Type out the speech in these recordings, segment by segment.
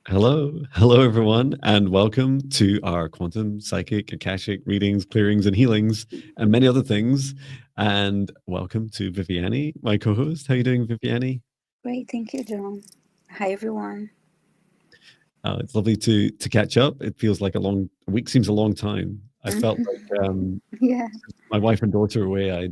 Hello everyone, and welcome to our quantum, psychic, akashic readings, clearings, and healings, and many other things. And welcome to Viviane, my co-host. How are you doing, Viviane? Great, thank you, John. Hi, everyone. It's lovely to catch up. It feels like a week seems a long time. I felt Mhm. like Yeah, my wife and daughter were away.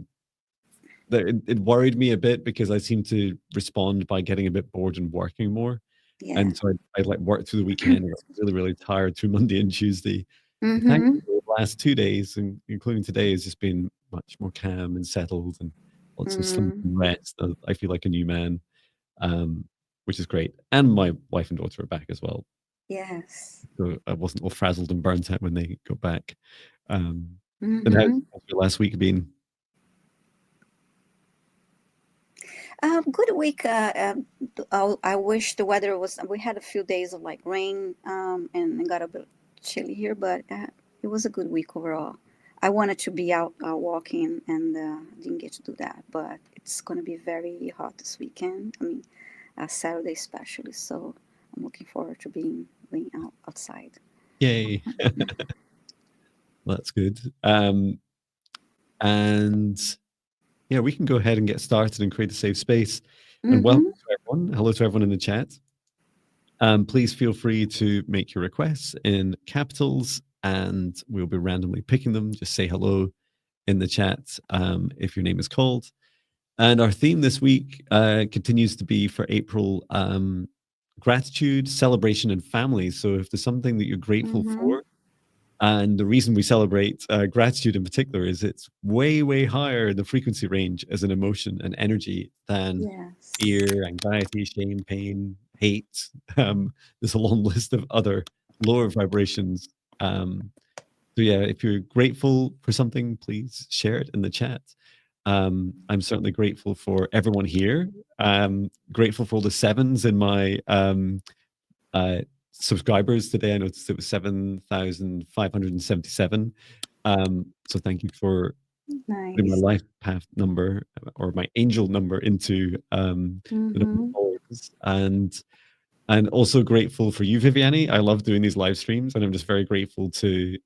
It worried me a bit because I seem to respond by getting a bit bored and working more. yeah. And so I like worked through the weekend and got really, really tired through Monday and Tuesday. But Mm-hmm. thankfully, the last 2 days, and including today, has just been much more calm and settled and lots of sleep Mm, and rest. I feel like a new man, which is great. And my wife and daughter are back as well. yes. So I wasn't all frazzled and burnt out when they got back. Um, and Mm-hmm. how's your last week been? Good week. I wish the weather was. We had a few days of like rain, and it got a bit chilly here, but it was a good week overall. I wanted to be out walking, and didn't get to do that. But it's gonna be very hot this weekend. I mean, Saturday especially. So I'm looking forward to being outside. Yay. That's good. And yeah, we can go ahead and get started and create a safe space. And welcome Mm-hmm. to everyone. Hello to everyone in the chat. Please feel free to make your requests in capitals and we'll be randomly picking them. Just say hello in the chat if your name is called. And our theme this week continues to be for April gratitude, celebration, and family. So if there's something that you're grateful Mm-hmm. for, and the reason we celebrate gratitude in particular is it's way, way higher in the frequency range as an emotion and energy than Yes. fear, anxiety, shame, pain, hate. There's a long list of other lower vibrations. So yeah, if you're grateful for something, please share it in the chat. I'm certainly grateful for everyone here. Grateful for all the sevens in my uh, subscribers today. I noticed it was 7,577. So thank you for putting my Nice. life path number or my angel number into the number of Mm-hmm. followers. And also grateful for you, Viviane. I love doing these live streams, and I'm just very grateful to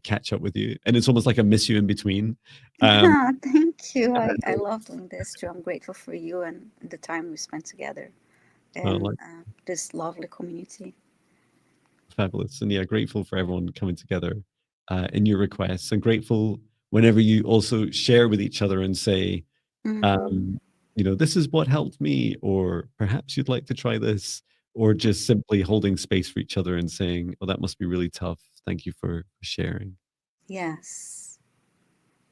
catch up with you. And it's almost like I miss you in between. Um, Thank you. I and, love doing this too. I'm grateful for you and the time we spent together and like this lovely community. fabulous. And yeah, grateful for everyone coming together in your requests, and grateful whenever you also share with each other and say, Mm-hmm. um, this is what helped me, or perhaps you'd like to try this, or just simply holding space for each other and saying, oh, that must be really tough. Thank you for sharing. Yes.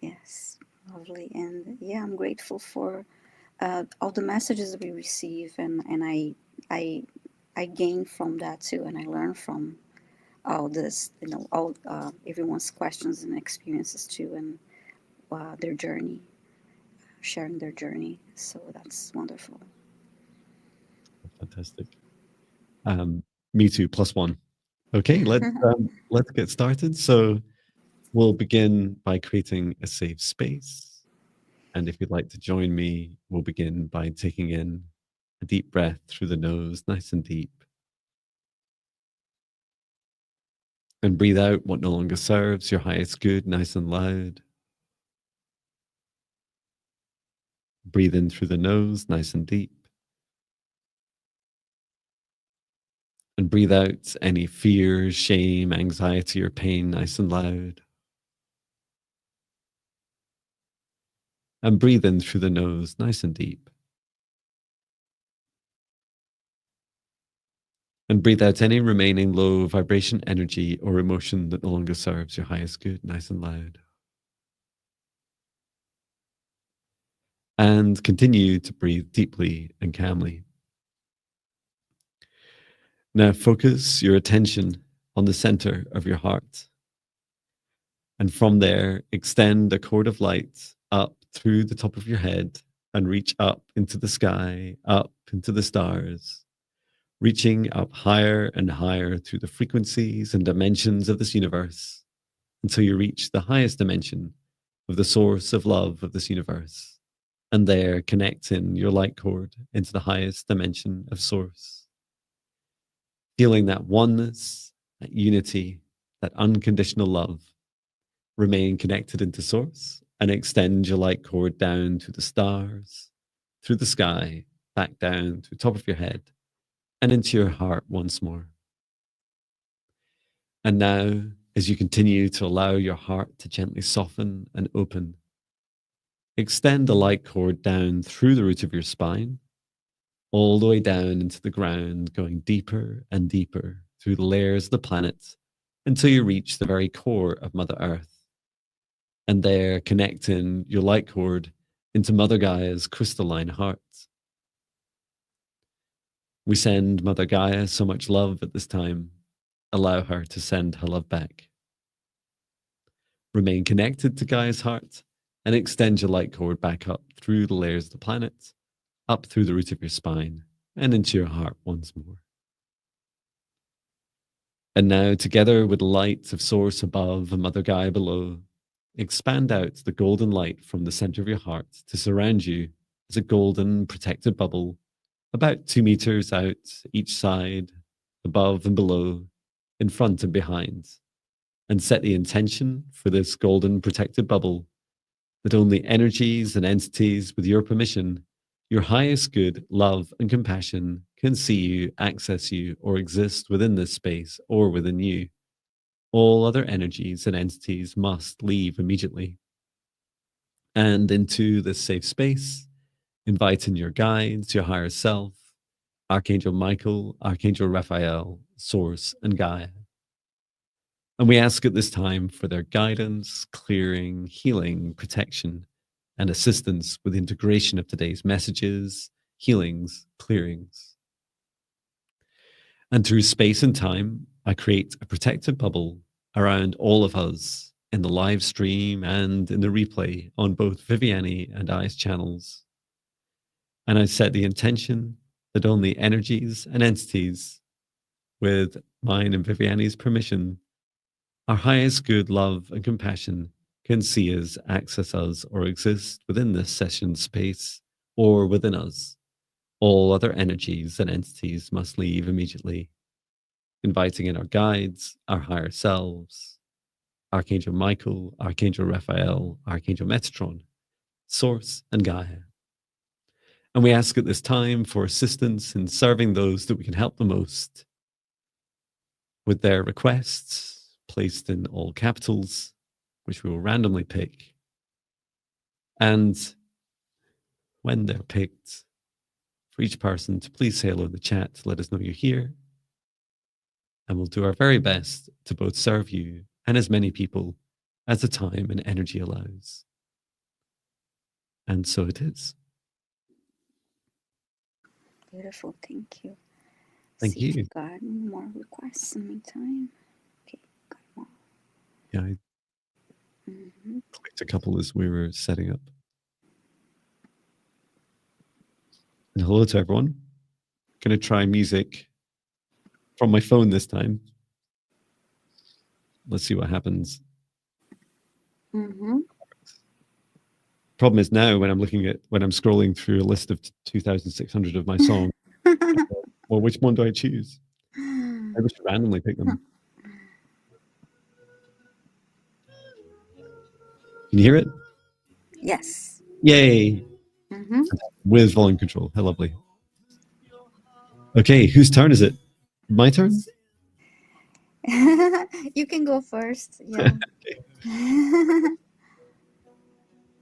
Yes. Lovely. And yeah, I'm grateful for all the messages that we receive and I I gain from that too and I learn from all this, all everyone's questions and experiences too and their journey, sharing their journey. So that's wonderful. Fantastic. Me too, plus one. Okay, let's get started. So we'll begin by creating a safe space. And if you'd like to join me, we'll begin by taking in a deep breath through the nose, nice and deep, and breathe out what no longer serves your highest good, nice and loud. Breathe in through the nose, nice and deep, and breathe out any fear, shame, anxiety, or pain, nice and loud. And breathe in through the nose, nice and deep. And breathe out any remaining low vibration energy or emotion that no longer serves your highest good, nice and loud. And continue to breathe deeply and calmly. Now focus your attention on the center of your heart. And from there, extend a cord of light up through the top of your head and reach up into the sky, up into the stars, reaching up higher and higher through the frequencies and dimensions of this universe until you reach the highest dimension of the source of love of this universe. And there, connect in your light cord into the highest dimension of source. feeling that oneness, that unity, that unconditional love. Remain connected into source and extend your light cord down to the stars, through the sky, back down to the top of your head, and into your heart once more. And now, as you continue to allow your heart to gently soften and open, extend the light cord down through the root of your spine, all the way down into the ground, going deeper and deeper through the layers of the planet until you reach the very core of Mother Earth. And there, connecting your light cord into Mother Gaia's crystalline heart. We send Mother Gaia so much love at this time. Allow her to send her love back. Remain connected to Gaia's heart and extend your light cord back up through the layers of the planet, up through the root of your spine, and into your heart once more. And now, together with the light of Source above and Mother Gaia below, expand out the golden light from the center of your heart to surround you as a golden protected bubble, about 2 meters out each side, above and below, in front and behind. And set the intention for this golden protected bubble that only energies and entities with your permission, your highest good, love, and compassion can see you, access you, or exist within this space or within you. All other energies and entities must leave immediately. And into this safe space, invite in your guides, your higher self, Archangel Michael, Archangel Raphael, Source, and Gaia. And we ask at this time for their guidance, clearing, healing, protection, and assistance with the integration of today's messages, healings, clearings. And through space and time, I create a protective bubble around all of us in the live stream and in the replay on both Viviane and I's channels. And I set the intention that only energies and entities, with mine and Viviane's permission, our highest good, love, and compassion, can see us, access us, or exist within this session space or within us. All other energies and entities must leave immediately, inviting in our guides, our higher selves, Archangel Michael, Archangel Raphael, Archangel Metatron, Source, and Gaia. And we ask at this time for assistance in serving those that we can help the most, with their requests placed in all capitals, which we will randomly pick. And when they're picked, for each person to please say hello in the chat to let us know you're here. And we'll do our very best to both serve you and as many people as the time and energy allows. And so it is. Beautiful, thank you. Thank See if you. we got more requests in the meantime. Okay, got more. Yeah, I clicked a couple as we were setting up. And hello to everyone. Going to try music from my phone this time. Let's see what happens. Problem is now when I'm scrolling through a list of 2,600 of my songs, well, which one do I choose? I just randomly pick them. Can you hear it? Yes. Yay! With volume control. How lovely. Okay, whose turn is it? My turn? You can go first. Yeah.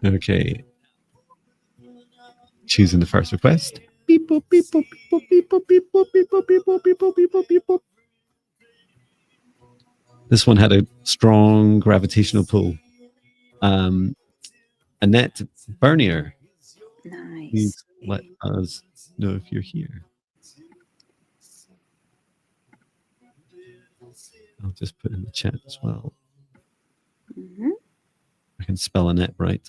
Okay. Choosing the first request. Beep, boop, beep, boop, beep, boop, beep, boop, beep, boop, beep, boop, beep, boop, beep, boop, beep, boop, beep, boop. This one had a strong gravitational pull. Annette Bernier. Nice. Please let us know if you're here. I'll just put in the chat as well. I can spell Annette right.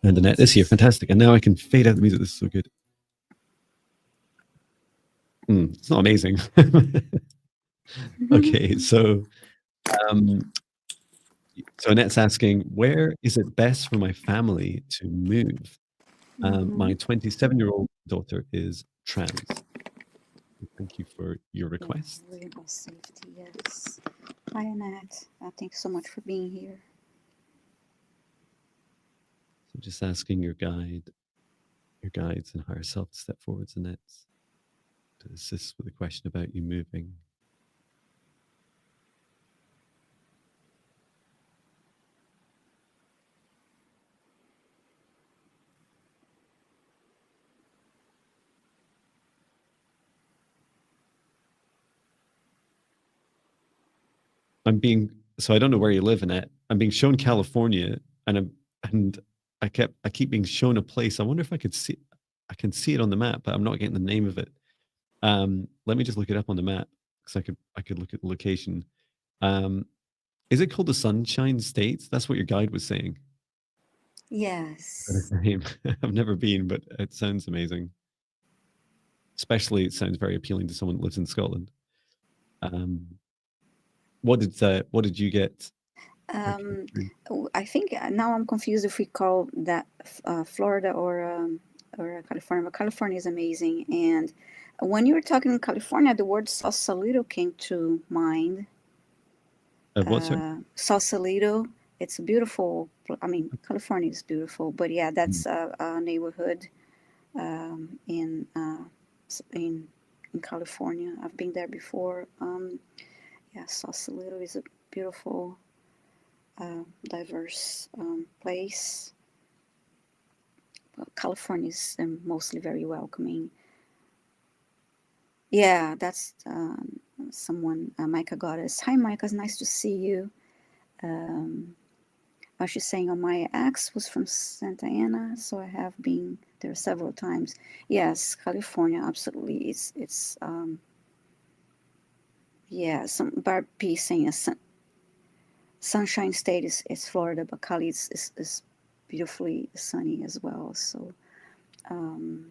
And Annette is here. Fantastic. And now I can fade out the music. This is so good. It's not amazing. Okay, so So Annette's asking, where is it best for my family to move? My 27-year-old daughter is trans. Thank you for your request. Yeah, really about safety, yes. Hi, Annette. Thank you so much for being here. So just asking your guides and higher self to step forward, Annette, to assist with a question about you moving. So I don't know where you live, Annette. I'm being shown California, and I keep being shown a place. I wonder if I can see it on the map, but I'm not getting the name of it. Let me just look it up on the map because I could look at the location. Is it called the Sunshine State? That's what your guide was saying. Yes. I've never been, but it sounds amazing. Especially, it sounds very appealing to someone that lives in Scotland. What did you get? I think now I'm confused if we call that Florida or California. But California is amazing, and when you were talking in California, the word Sausalito came to mind. What's it? Sausalito. It's beautiful. I mean, California is beautiful, but yeah, that's a neighborhood in California. I've been there before. Yeah, Sausalito is a beautiful, diverse place. Well, California is mostly very welcoming. Yeah, that's someone, Micah Goddess. Hi, Micah, it's nice to see you. She's saying, oh, my ex was from Santa Ana, so I have been there several times. Yes, California, absolutely. It's yeah, some Barb P saying Sunshine State is Florida, but Cali is beautifully sunny as well. So, cool.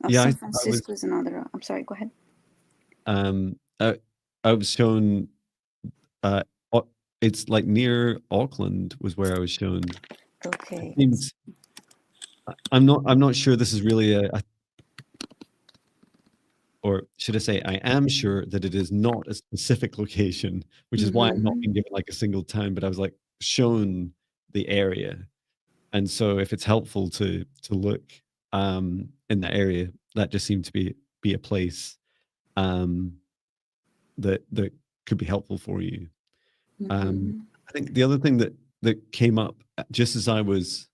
San Francisco is another. I'm sorry. Go ahead. I was shown. It's like near Auckland was where I was shown. Okay. I'm not sure this is really or should I say, I am sure that it is not a specific location, which is why I'm not being given like a single town, but I was like shown the area. And so if it's helpful to look in that area, that just seemed to be a place that could be helpful for you. I think the other thing that came up just as I was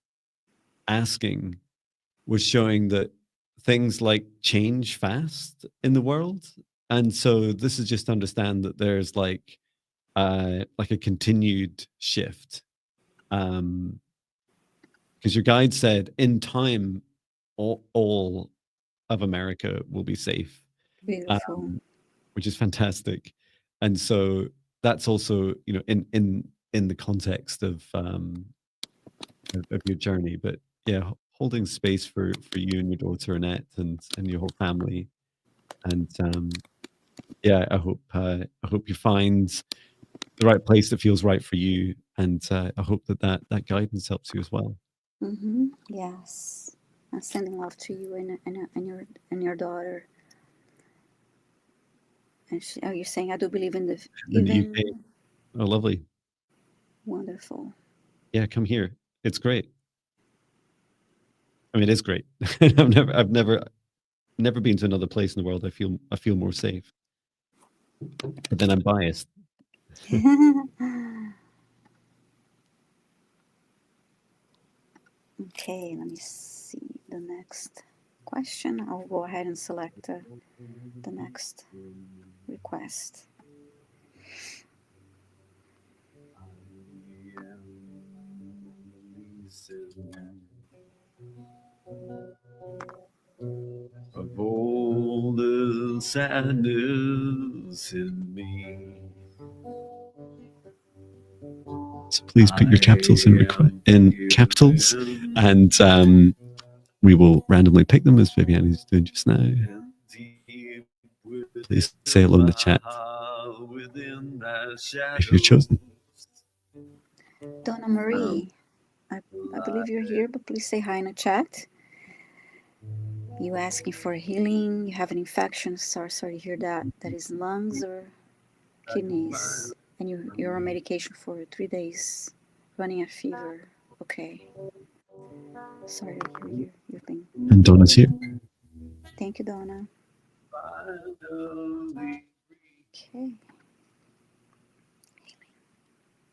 asking was showing that things like change fast in the world. And so this is just to understand that there's like a continued shift. Because your guide said in time, all of America will be safe. Beautiful. Which is fantastic. And so that's also, you know, in the context of your journey. But yeah, holding space for you and your daughter Annette and your whole family. And yeah, I hope you find the right place that feels right for you. And I hope that guidance helps you as well. Yes, I'm sending love to you and your daughter. And you're saying I do believe in the UK. Oh, lovely. Wonderful. Yeah, come here. It's great. I mean, it is great. I've never been to another place in the world. I feel more safe. But then I'm biased. Okay, let me see the next question. I'll go ahead and select the next request. Of all the sadness in me. So please put your capitals in capitals, and we will randomly pick them as Viviane is doing just now. Please say hello in the chat. if you're chosen. Donna Marie, I believe you're here, but please say hi in the chat. You asking for healing? You have an infection? Sorry to hear that. That is lungs or kidneys, and you're on medication for 3 days, running a fever. Okay. Sorry to hear your thing. And Donna's here. Thank you, Donna. Okay.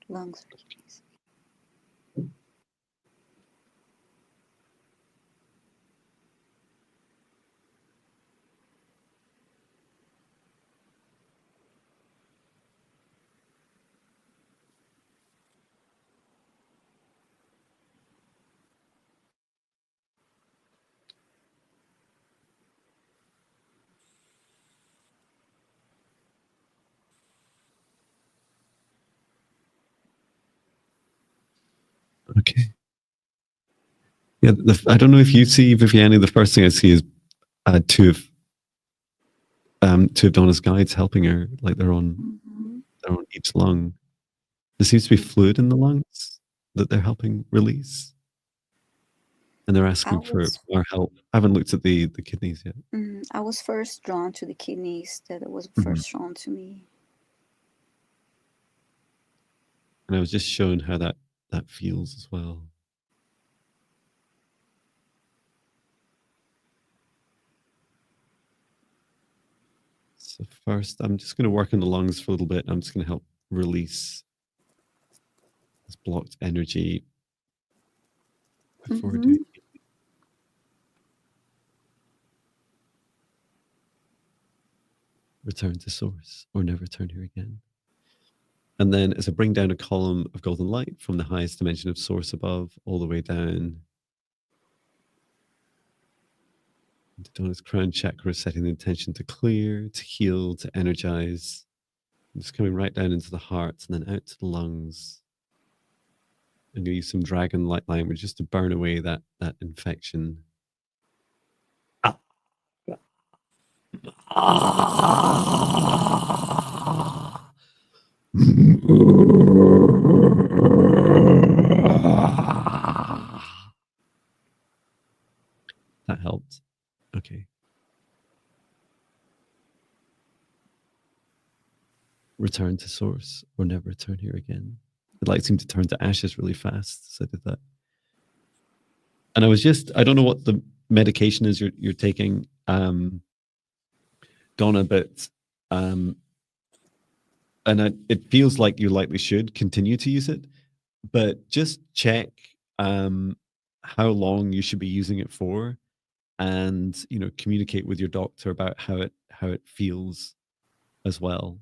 Lungs or kidneys. Okay. Yeah, I don't know if you see, Viviane, the first thing I see is two of Donna's guides helping her, like they're on each lung. There seems to be fluid in the lungs that they're helping release. And they're asking for more help. I haven't looked at the kidneys yet. I was first drawn to the kidneys. That was first drawn to me. And I was just shown how that feels as well. So first, I'm just going to work on the lungs for a little bit. I'm just going to help release this blocked energy before doing it. Return to source or never return here again. And then as I bring down a column of golden light from the highest dimension of source above all the way down into Donna's crown chakra, setting the intention to clear, to heal, to energize. I'm just coming right down into the heart and then out to the lungs. I'm going to use some dragon light language just to burn away that infection. That helped. Okay. Return to source or never return here again. The light seemed to turn to ashes really fast, so I did that. And I don't know what the medication is you're taking, Donna, but it feels like you likely should continue to use it, but just check how long you should be using it for, and communicate with your doctor about how it feels as well.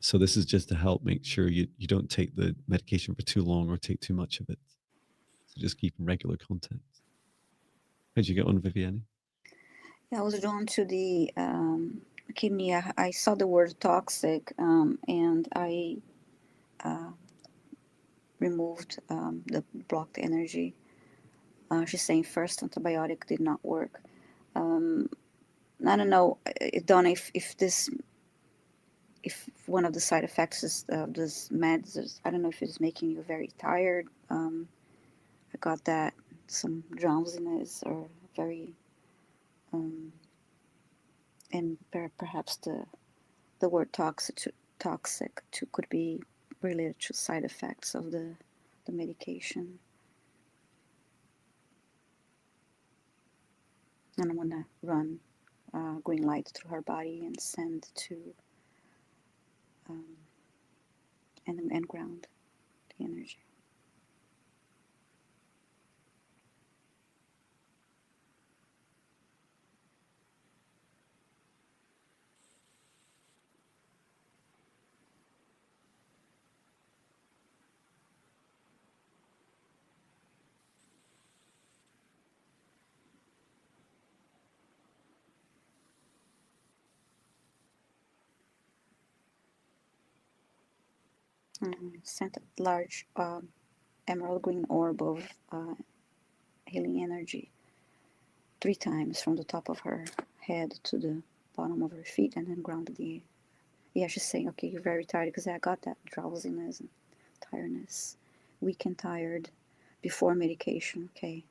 So this is just to help make sure you don't take the medication for too long or take too much of it. So just keep in regular contact. How'd you get on, Viviane? Yeah, I was drawn to the kidney. I saw the word toxic, and I removed the blocked energy. She's saying first antibiotic did not work. I don't know, Donna, if one of the side effects is this meds, I don't know if it's making you very tired. I got that some drowsiness or very, and perhaps the word toxic could be related to side effects of the medication. And I'm gonna run green light through her body and send to and ground the energy. Sent a large emerald green orb of healing energy 3 times from the top of her head to the bottom of her feet and then grounded the. Yeah, she's saying, okay, you're very tired because I got that drowsiness and tiredness, weak and tired before medication. Okay.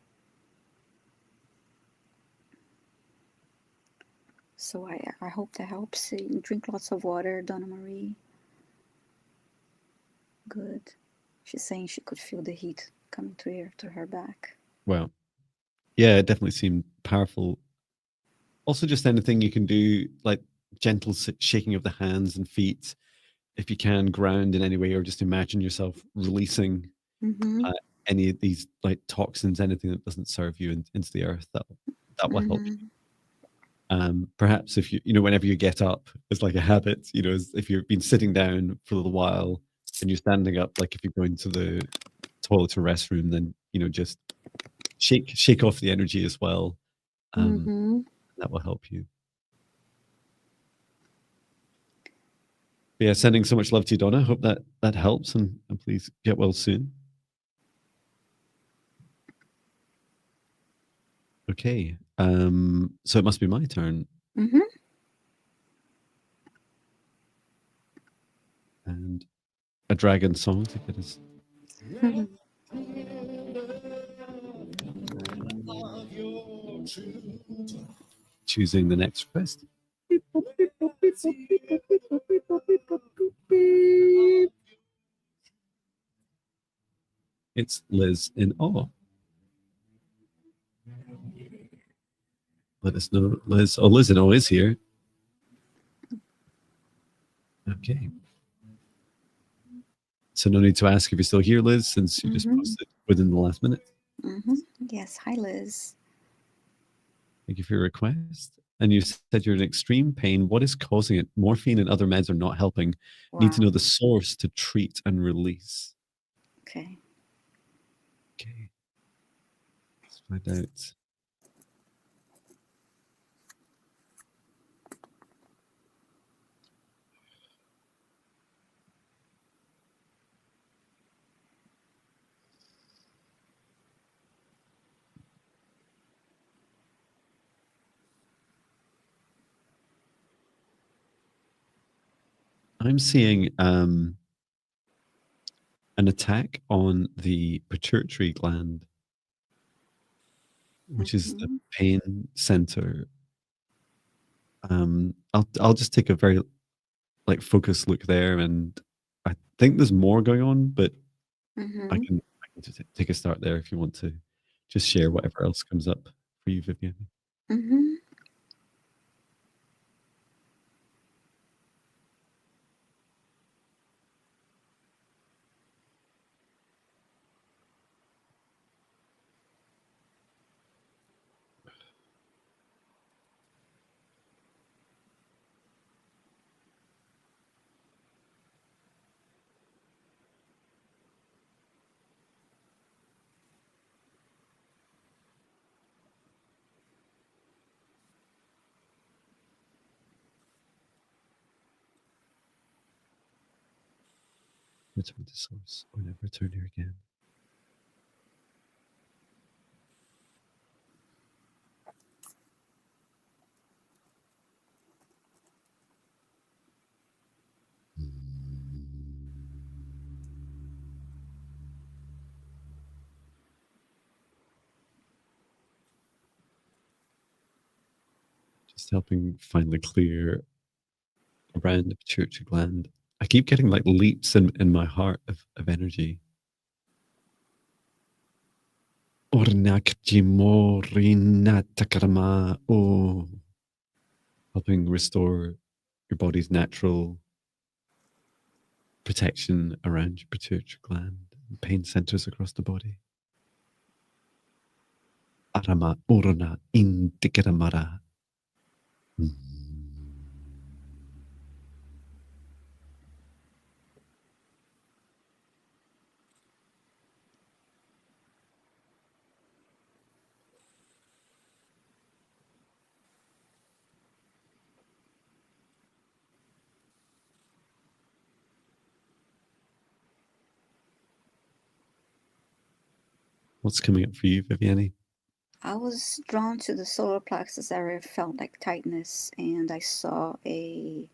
So I hope that helps. Drink lots of water, Donna Marie. Good. She's saying she could feel the heat coming to her back. Well, yeah, it definitely seemed powerful. Also, just anything you can do, like gentle shaking of the hands and feet, if you can ground in any way, or just imagine yourself releasing any of these like toxins, anything that doesn't serve you into the earth. That will help. Perhaps if whenever you get up, it's like a habit. If you've been sitting down for a little while and you're standing up, like if you're going to the toilet or restroom, then just shake off the energy as well. That will help you. But yeah, sending so much love to you, Donna. Hope that helps, and please get well soon. Okay, so it must be my turn. And a dragon song to get us. Choosing the next request. It's Liz in awe. Let us know, Liz. Oh, Liz in awe is here. Okay. So no need to ask if you're still here, Liz, since you just posted within the last minute. Yes. Hi, Liz. Thank you for your request. And you said you're in extreme pain. What is causing it? Morphine and other meds are not helping. Wow. Need to know the source to treat and release. Okay. Okay. Let's find out. I'm seeing an attack on the pituitary gland, which is the pain center. I'll just take a very focused look there, and I think there's more going on, but I can just take a start there if you want to just share whatever else comes up for you, Viviane. Return to source, or never return here again. Just helping finally clear around the pituitary gland. I keep getting leaps in my heart of energy. Helping restore your body's natural protection around your pituitary gland and pain centers across the body. Arama urana indikaramara. What's coming up for you, Viviane? I was drawn to the solar plexus area, felt like tightness, and I saw like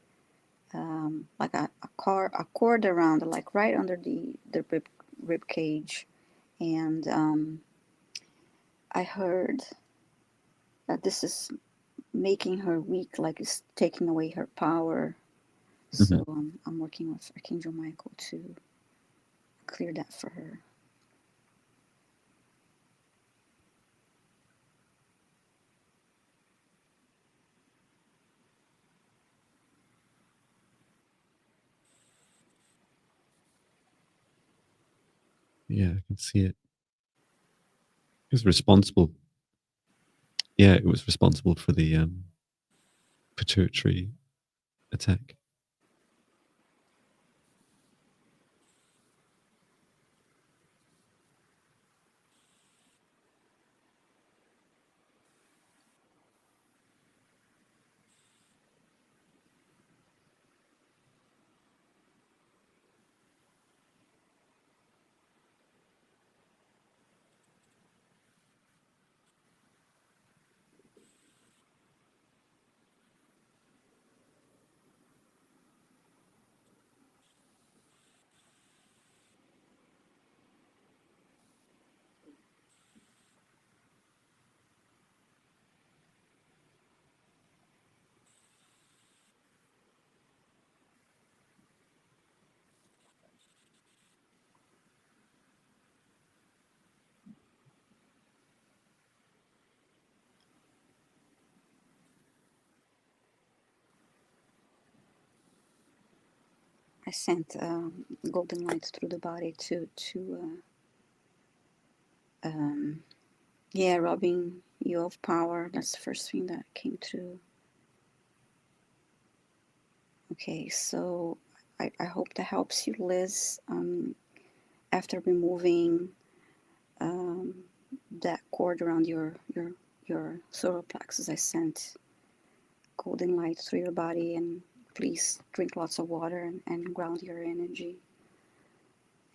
a cord around, like right under the rib cage, and I heard that this is making her weak, like it's taking away her power. Mm-hmm. So I'm working with Archangel Michael to clear that for her. Yeah, I can see it. It was responsible. Yeah, it was responsible for the pituitary attack. I sent golden light through the body to yeah, robbing you of power. That's the first thing that came through. Okay, so I hope that helps you, Liz. After removing that cord around your solar plexus, I sent golden light through your body, and please drink lots of water and ground your energy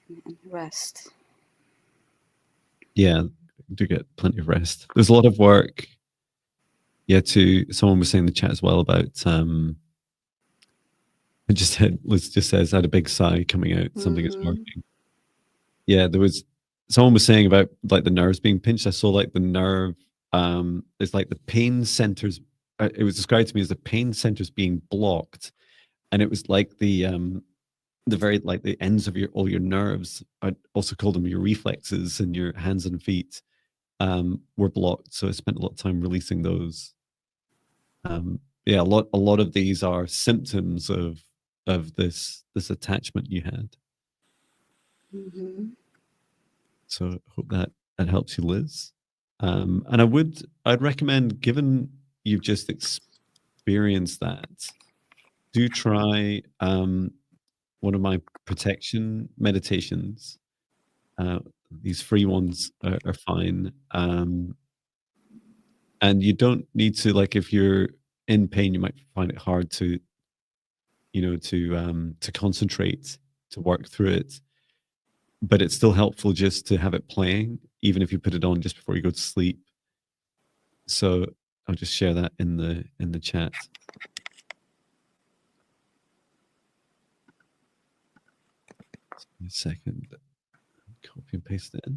and rest. Yeah, do get plenty of rest. There's a lot of work. Yeah, someone was saying in the chat as well about I just had Liz just says I had a big sigh coming out. Something is working. Yeah, there was someone was saying about like the nerves being pinched. I saw like the nerve. It's like the pain centers. It was described to me as the pain centers being blocked, and it was like the very like the ends of all your nerves. I also call them your reflexes and your hands and feet were blocked. So I spent a lot of time releasing those. Yeah, a lot of these are symptoms of this attachment you had. Mm-hmm. So I hope that helps you, Liz. And I'd recommend, given you've just experienced that, do try one of my protection meditations. These free ones are fine. And you don't need to, like, if you're in pain, you might find it hard to, to concentrate, to work through it. But it's still helpful just to have it playing, even if you put it on just before you go to sleep. So I'll just share that in the chat. A second, copy and paste it in.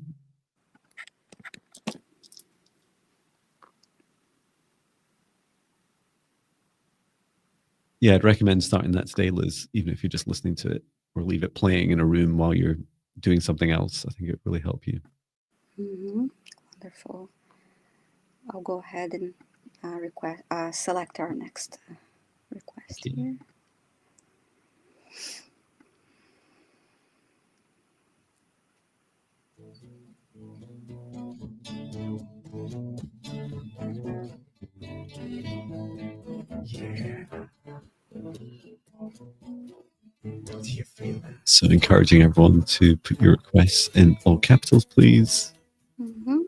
Yeah, I'd recommend starting that today, Liz, even if you're just listening to it, or leave it playing in a room while you're doing something else. I think it really help you. Mm-hmm. Wonderful. I'll go ahead and select our next request here. So encouraging everyone to put your requests in all capitals, please. Mm-hmm.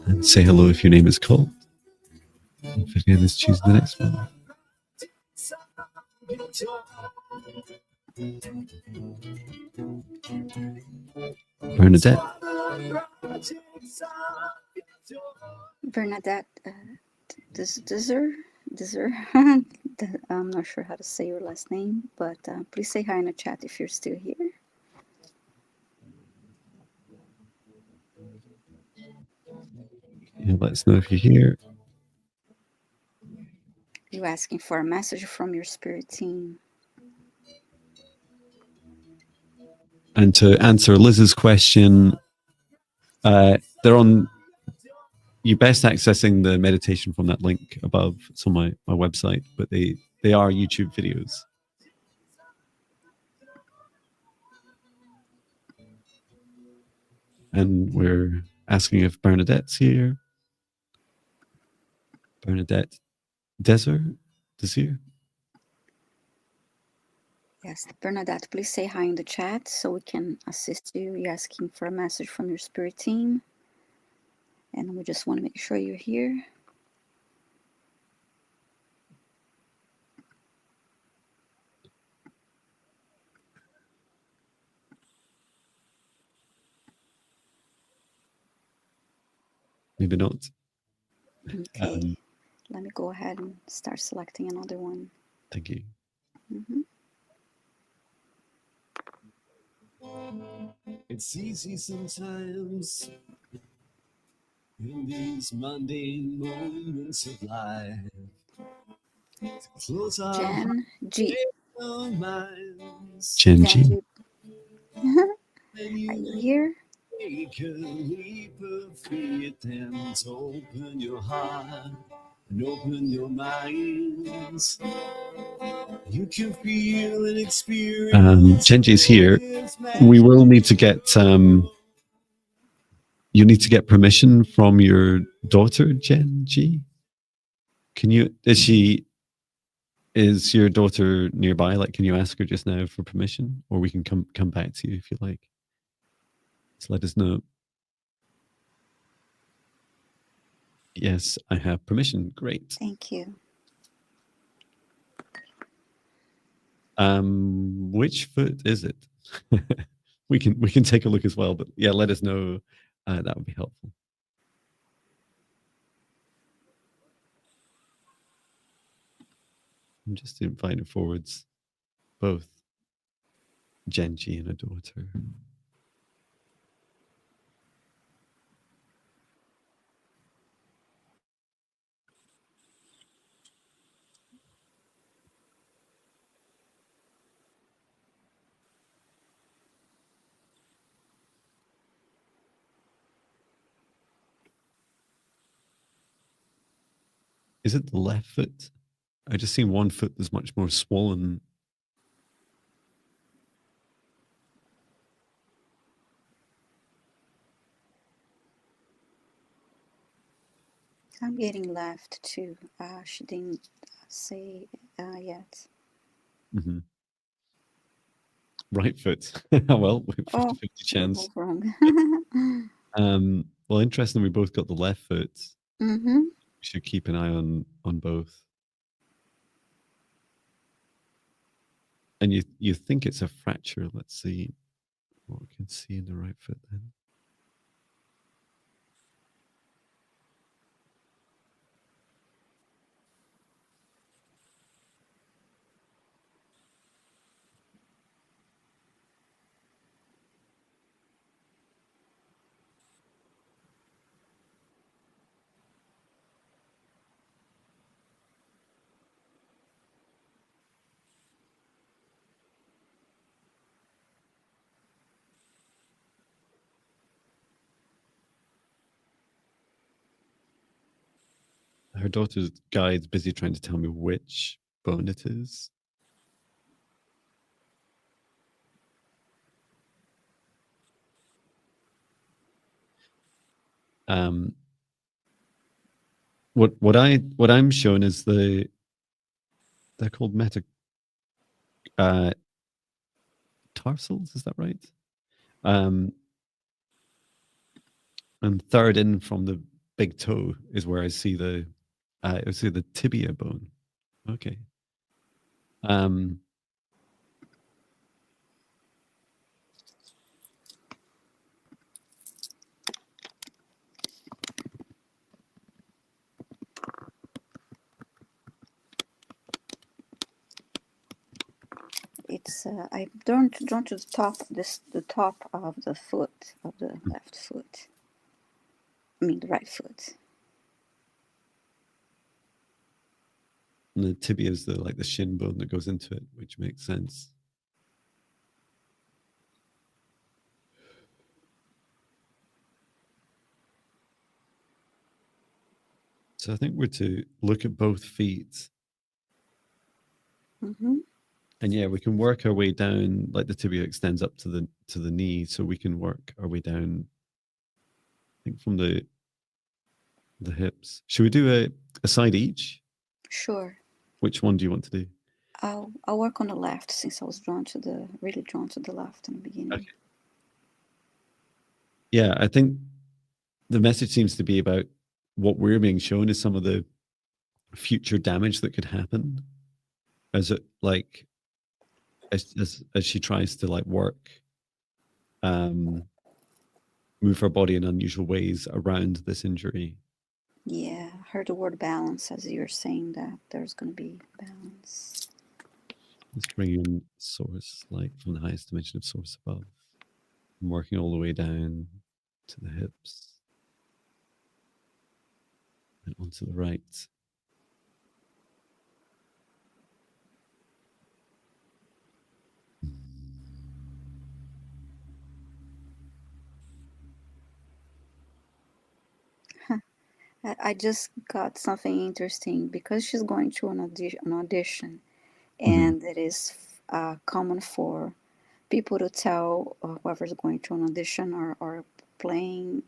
And say hello if your name is called. And Viviane is choosing the next one. Bernadette. Bernadette, Desir, I'm not sure how to say your last name, but please say hi in the chat if you're still here. Yeah, let us know if you're here. You're asking for a message from your spirit team. And to answer Liz's question, they're on. You're best accessing the meditation from that link above. It's on my website, but they are YouTube videos. And we're asking if Bernadette's here. Bernadette, Desir. Yes, Bernadette, please say hi in the chat so we can assist you. You're asking for a message from your spirit team. And we just want to make sure you're here. Maybe not. Okay. Let me go ahead and start selecting another one. Thank you. It's easy sometimes in these mundane moments of life to close our Jen G. minds. Jen G. Are you here? Take a leap of faith and open your heart and open your minds. You can feel and experience. Genji's here. We will need to get you need to get permission from your daughter, Genji. Can you? Is your daughter nearby? Like, can you ask her just now for permission, or we can come back to you if you like. Just let us know. Yes, I have permission. Great. Thank you. Which foot is it? we can take a look as well, but yeah, let us know. That would be helpful. I'm just inviting forwards both Genji and a daughter. Is it the left foot? I just seen one foot that's much more swollen. I'm getting left too. She didn't say yet. Mm-hmm. Right foot. Well, 50-50 chance. Wrong. Well, interesting. We both got the left foot. Mm-hmm. We should keep an eye on both. And you think it's a fracture? Let's see what we can see in the right foot then. Her daughter's guide's busy trying to tell me which bone it is. What I'm shown is they're called tarsals, is that right? And third in from the big toe is where I see the tibia bone. Okay. Yes, I'm drawn to the top of the foot of the left foot. I mean the right foot. And the tibia is the shin bone that goes into it, which makes sense. So I think we're to look at both feet. Mm-hmm. And yeah, we can work our way down, like the tibia extends up to the knee, so we can work our way down, I think, from the hips. Should we do a side each? Sure. Which one do you want to do? I'll work on the left since I was really drawn to the left in the beginning. Okay. Yeah, I think the message seems to be about what we're being shown is some of the future damage that could happen as it as she tries to work, move her body in unusual ways around this injury. Yeah, I heard the word balance as you're saying that there's going to be balance. Let's bring in source light from the highest dimension of source above. I'm working all the way down to the hips and onto the right. I just got something interesting because she's going to an audition, and it is common for people to tell whoever's going to an audition or playing,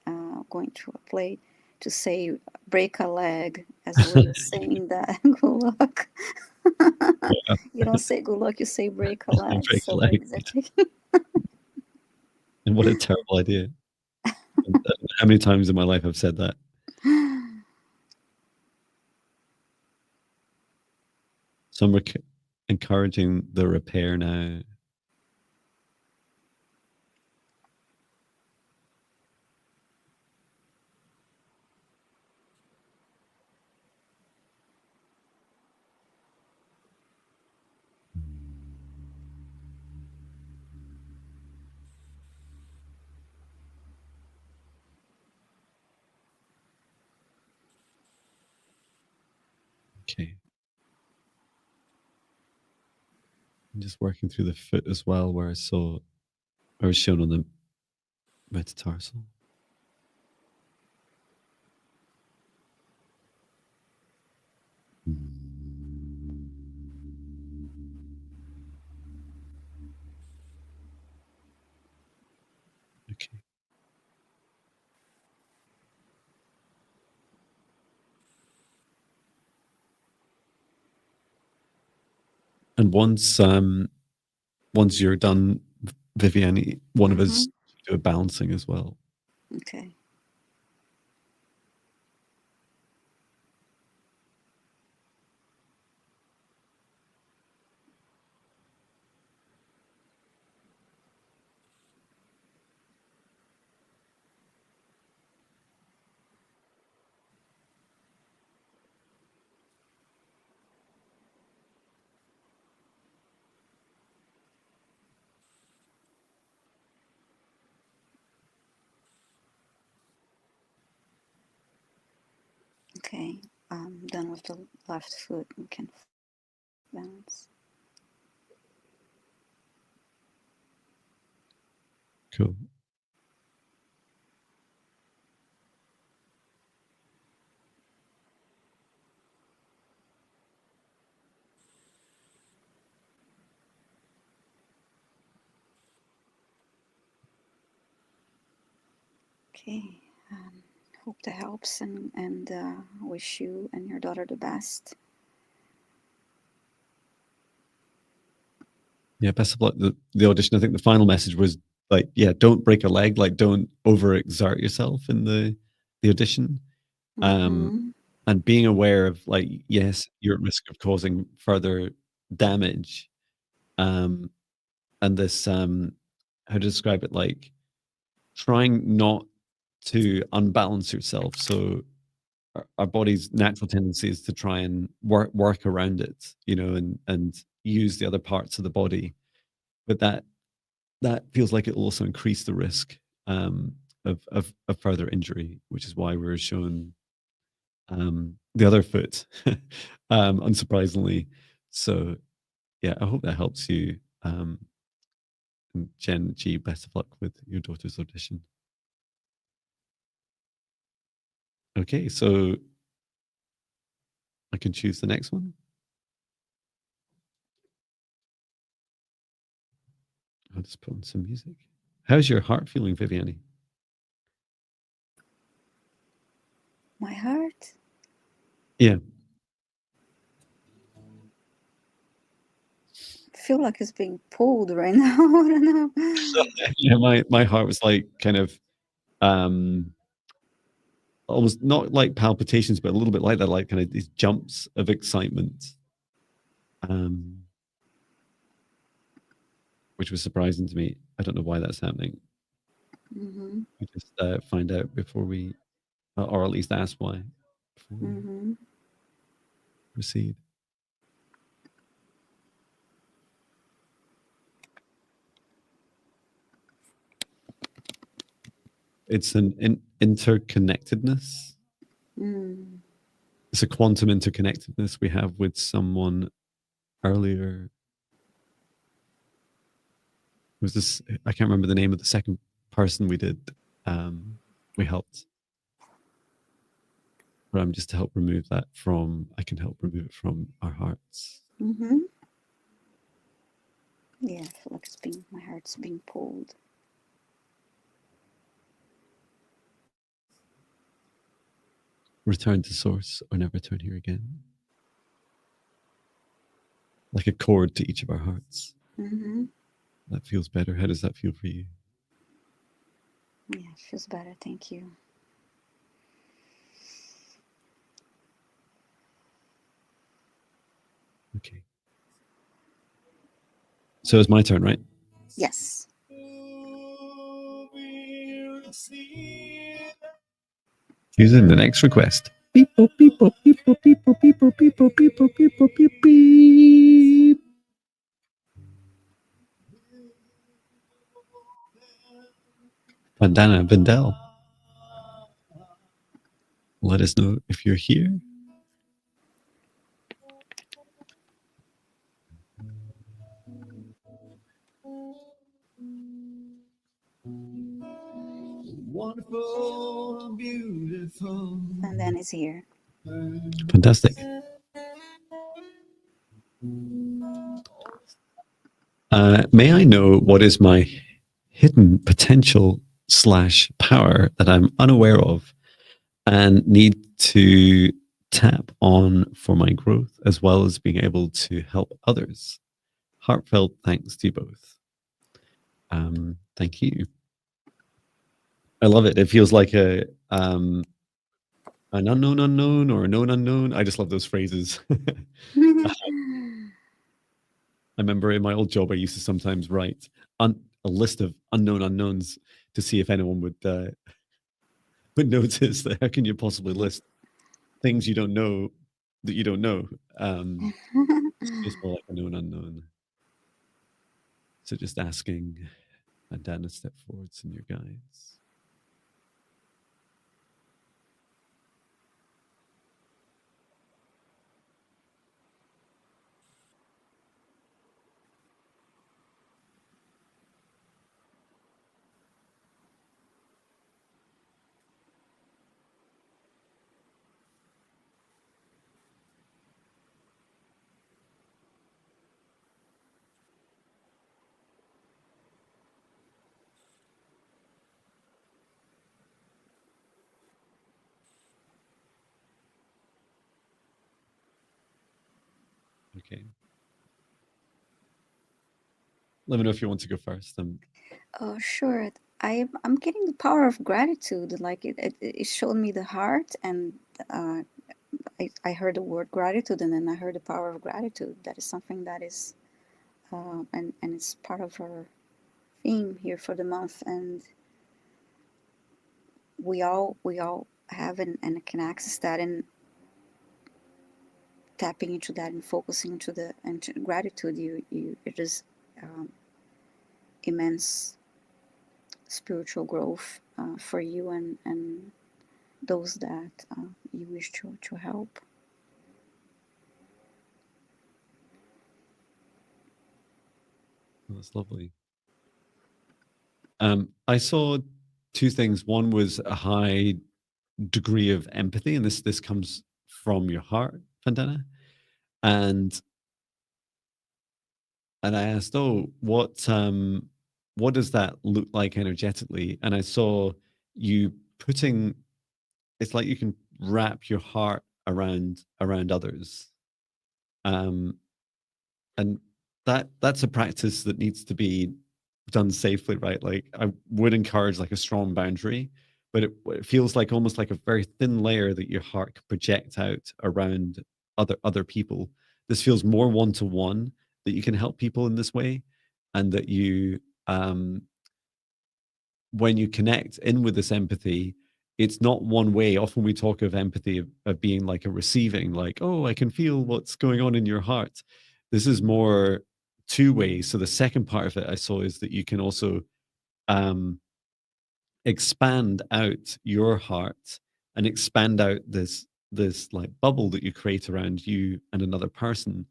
going to a play, to say break a leg as a way of saying that good luck. You don't say good luck, you say break a leg. Break a So leg. And what a terrible idea. How many times in my life I've said that? So I'm encouraging the repair now. Okay. I'm just working through the foot as well, where I was shown on the metatarsal. Okay. And once you're done, Viviane, one of us do a balancing as well. Okay. Okay, I'm done with the left foot. We can balance. Cool. Okay, hope that helps, and wish you and your daughter the best. Yeah, best of luck. The audition, I think the final message was don't break a leg, don't overexert yourself in the audition. And being aware of yes, you're at risk of causing further damage. And this how to describe it, trying not to unbalance yourself. So our body's natural tendency is to try and work around it, and use the other parts of the body. but that feels like it will also increase the risk of further injury, which is why we're shown the other foot, unsurprisingly. So yeah, I hope that helps you. And Jen G, best of luck with your daughter's audition. Okay, so I can choose the next one. I'll just put on some music. How's your heart feeling, Viviane? My heart? Yeah. I feel like it's being pulled right now. I don't know. Yeah, my heart was like kind of almost not like palpitations, but a little bit like that, like kind of these jumps of excitement, which was surprising to me. I don't know why that's happening. Mm-hmm. We just find out before we, or at least ask why before we proceed. It's an interconnectedness. Mm. It's a quantum interconnectedness we have with someone earlier. It was this, I can't remember the name of the second person we did. We helped. But I'm just to help remove that from, I can help remove it from our hearts. Mm-hmm. Yeah, I feel like my heart's being pulled. Return to source or never return here again. Like a cord to each of our hearts. Mm-hmm. That feels better. How does that feel for you? Yeah, it feels better. Thank you. Okay. So it's my turn, right? Yes. Using the next request. Beep, boop, beep, boop, beep, boop, beep, boop, beep, boop, beep, boop, beep, boop, beep, boop, beep, beep. Vandana, Vindal. Let us know if you're here. Wonderful, beautiful. Vandana is here. Fantastic. May I know what is my hidden potential / power that I'm unaware of and need to tap on for my growth, as well as being able to help others? Heartfelt thanks to you both. Thank you. I love it. It feels like an unknown unknown or a known unknown. I just love those phrases. I remember in my old job, I used to sometimes write a list of unknown unknowns to see if anyone would notice that. How can you possibly list things you don't know that you don't know? It's more like a known unknown. So just asking Dana to step forward, some your guides. Okay. Let me know if you want to go first. Oh, sure. I'm getting the power of gratitude. Like it showed me the heart, and I heard the word gratitude, and then I heard the power of gratitude. That is something that is, and it's part of our theme here for the month. And we all have and can access that, and tapping into that and focusing into the into gratitude. You it is. immense spiritual growth for you and those that you wish to help. That's lovely. I saw two things. One was a high degree of empathy, and this comes from your heart, Vandana. And I asked, "Oh, what does that look like energetically?" And I saw you putting. It's like you can wrap your heart around others, and that's a practice that needs to be done safely, right? Like I would encourage like a strong boundary, but it feels like almost like a very thin layer that your heart can project out around other people. This feels more one-to-one, that you can help people in this way, and that you when you connect in with this empathy, it's not one way. Often we talk of empathy of being like a receiving, like, oh, I can feel what's going on in your heart. This is more two ways. So the second part of it I saw is that you can also expand out your heart and expand out this like bubble that you create around you and another person.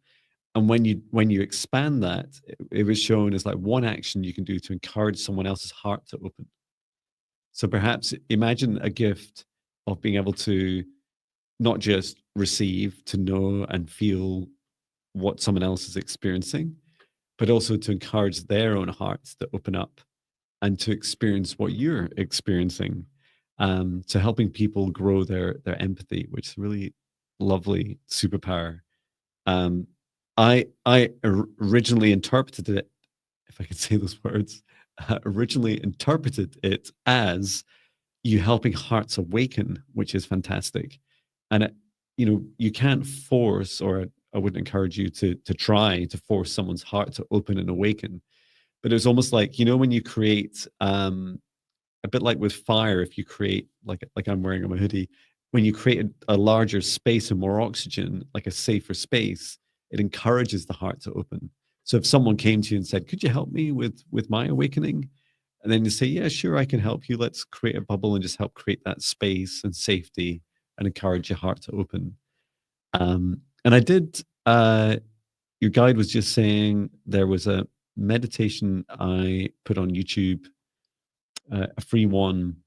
And when you expand that, it was shown as like one action you can do to encourage someone else's heart to open. So perhaps imagine a gift of being able to not just receive, to know and feel what someone else is experiencing, but also to encourage their own hearts to open up and to experience what you're experiencing, to helping people grow their empathy, which is a really lovely superpower. I originally interpreted it, if I could say those words, originally interpreted it as you helping hearts awaken, which is fantastic. And you can't force, or I wouldn't encourage you to try to force someone's heart to open and awaken. But it's almost like, when you create a bit like with fire, if you create like I'm wearing on my hoodie, when you create a larger space and more oxygen, like a safer space, it encourages the heart to open. So if someone came to you and said, "Could you help me with my awakening?" And then you say, "Yeah, sure, I can help you. Let's create a bubble and just help create that space and safety and encourage your heart to open." And I did. Your guide was just saying there was a meditation I put on YouTube, a free one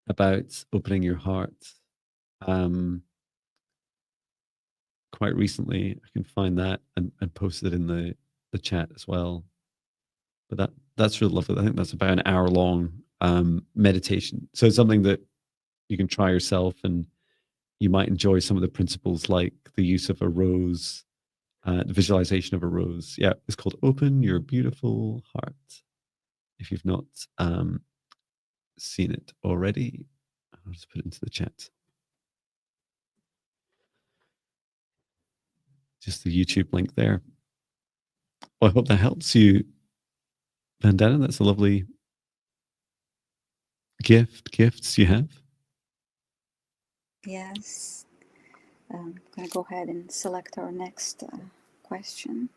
about opening your heart. Quite recently, I can find that and post it in the chat as well. But that's really lovely. I think that's about an hour long meditation. So it's something that you can try yourself, and you might enjoy some of the principles, like the use of a rose, the visualization of a rose. Yeah, it's called Open Your Beautiful Heart. If you've not seen it already, I'll just put it into the chat. Just the YouTube link there. Well, I hope that helps you, Vandana. That's a lovely gifts you have. Yes. I'm going to go ahead and select our next question.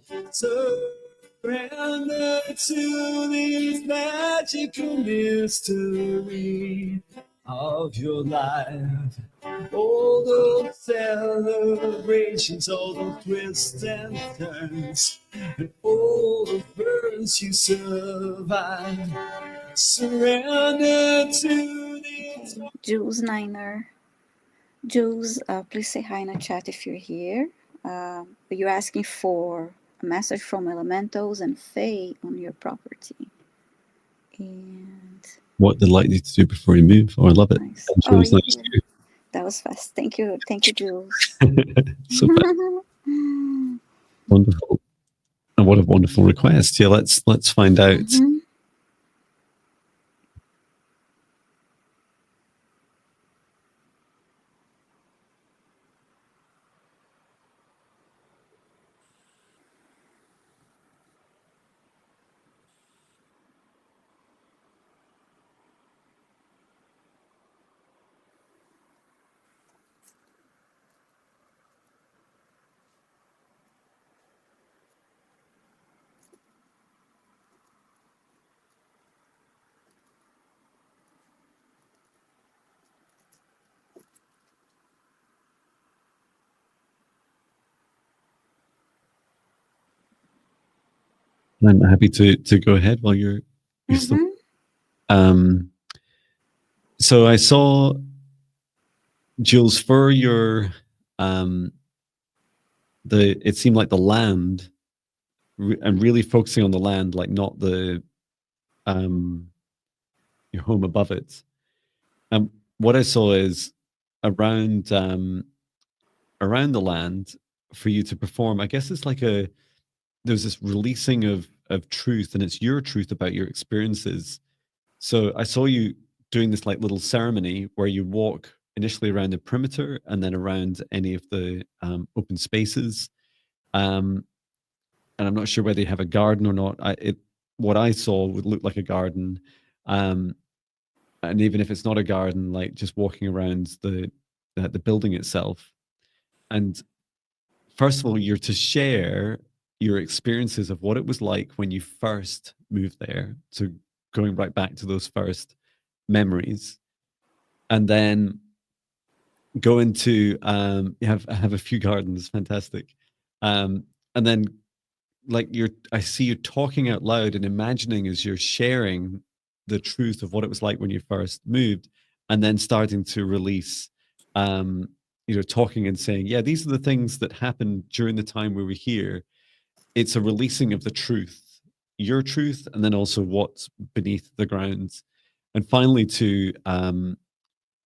Fantastic. Surrender to this magical mystery of your life. All those celebrations, all those twists and turns, and all the burns you survive. Surrender to this. Jules Niner. Jules, please say hi in the chat if you're here. You're asking for a message from elementals and fae on your property. And What they'd like you to do before you move. Oh, I love it. nice. And Jules, nice to you. That was fast. Thank you, Jules. So wonderful. And what a wonderful request. Yeah, let's find out. Mm-hmm. I'm happy to go ahead while you're still. So I saw, Jules, for your it seemed like the land, and really focusing on the land, like not the your home above it. What I saw is around the land for you to perform. I guess it's like there's this releasing of truth, and it's your truth about your experiences. So I saw you doing this like little ceremony where you walk initially around the perimeter and then around any of the open spaces. And I'm not sure whether you have a garden or not. What I saw would look like a garden. And even if it's not a garden, like just walking around the building itself. And first of all, you're to share your experiences of what it was like when you first moved there. So going right back to those first memories, and then go into have a few gardens, fantastic, and then like I see you talking out loud and imagining as you're sharing the truth of what it was like when you first moved, and then starting to release, talking and saying, yeah, these are the things that happened during the time we were here. It's a releasing of the truth, your truth, and then also what's beneath the ground. And finally to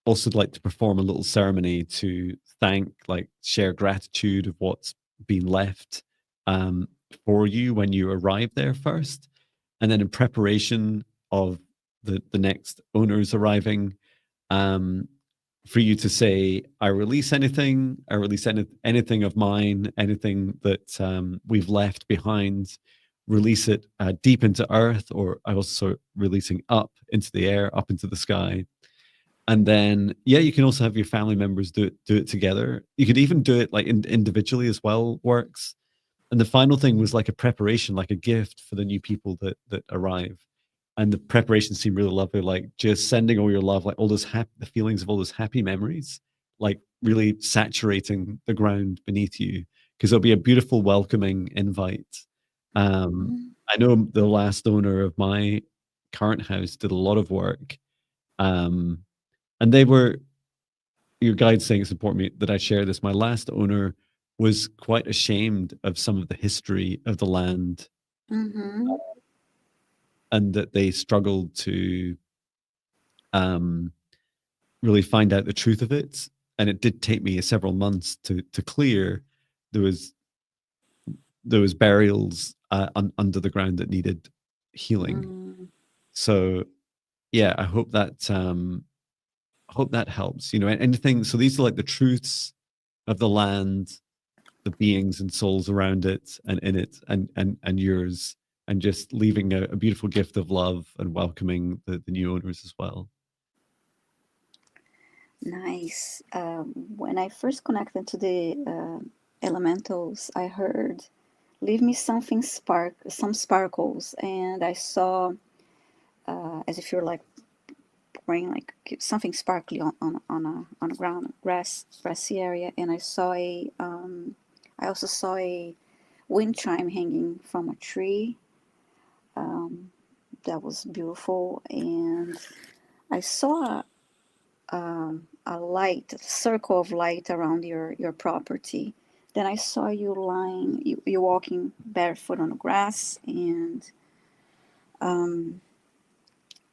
also like to perform a little ceremony to thank, like share gratitude of what's been left for you when you arrived there first. And then in preparation of the next owners arriving, for you to say, I release anything, I release anything of mine, anything that we've left behind, release it deep into earth, or I also releasing up into the air, up into the sky. And then, yeah, you can also have your family members do it together. You could even do it like individually as well, works. And the final thing was like a preparation, like a gift for the new people that arrive. And the preparation seemed really lovely, like just sending all your love, like all those the feelings of all those happy memories, like really saturating the ground beneath you, because it'll be a beautiful welcoming invite. I know the last owner of my current house did a lot of work. And they were, your guide saying it's important that I share this. My last owner was quite ashamed of some of the history of the land, and that they struggled to really find out the truth of it. And it did take me several months to clear. There was burials under the ground that needed healing. So yeah, I hope that helps. Anything. So these are like the truths of the land, the beings and souls around it and in it, and yours, and just leaving a beautiful gift of love and welcoming the new owners as well. Nice. When I first connected to the elementals, I heard, "Leave me something some sparkles," and I saw, as if you're like pouring like something sparkly on a grassy area, and I also saw a wind chime hanging from a tree. That was beautiful, and I saw a light, a circle of light around your property. Then I saw you you walking barefoot on the grass, and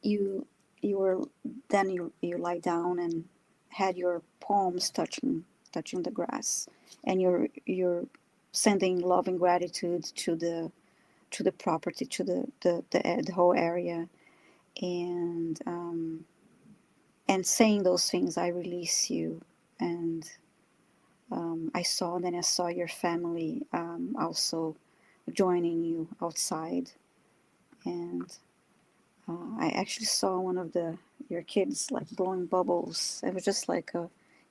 you you were then you lie down and had your palms touching the grass, and you're sending love and gratitude to the property, to the whole area, and saying those things, I release you. And I saw your family also joining you outside, and I actually saw one of your kids like blowing bubbles. It was just like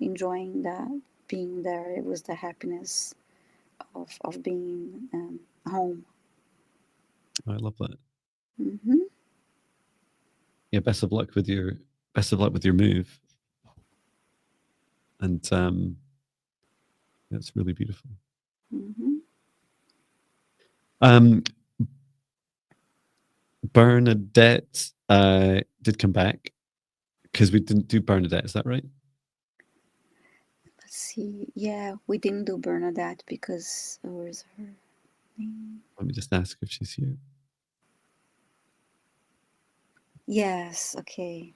enjoying that, being there. It was the happiness of being home. I love that. Mm-hmm. Yeah, best of luck with your move. And that's really beautiful. Mm-hmm. Bernadette did come back because we didn't do Bernadette. Is that right? Let's see. Yeah, we didn't do Bernadette because where's her name? Let me just ask if she's here. Yes. Okay.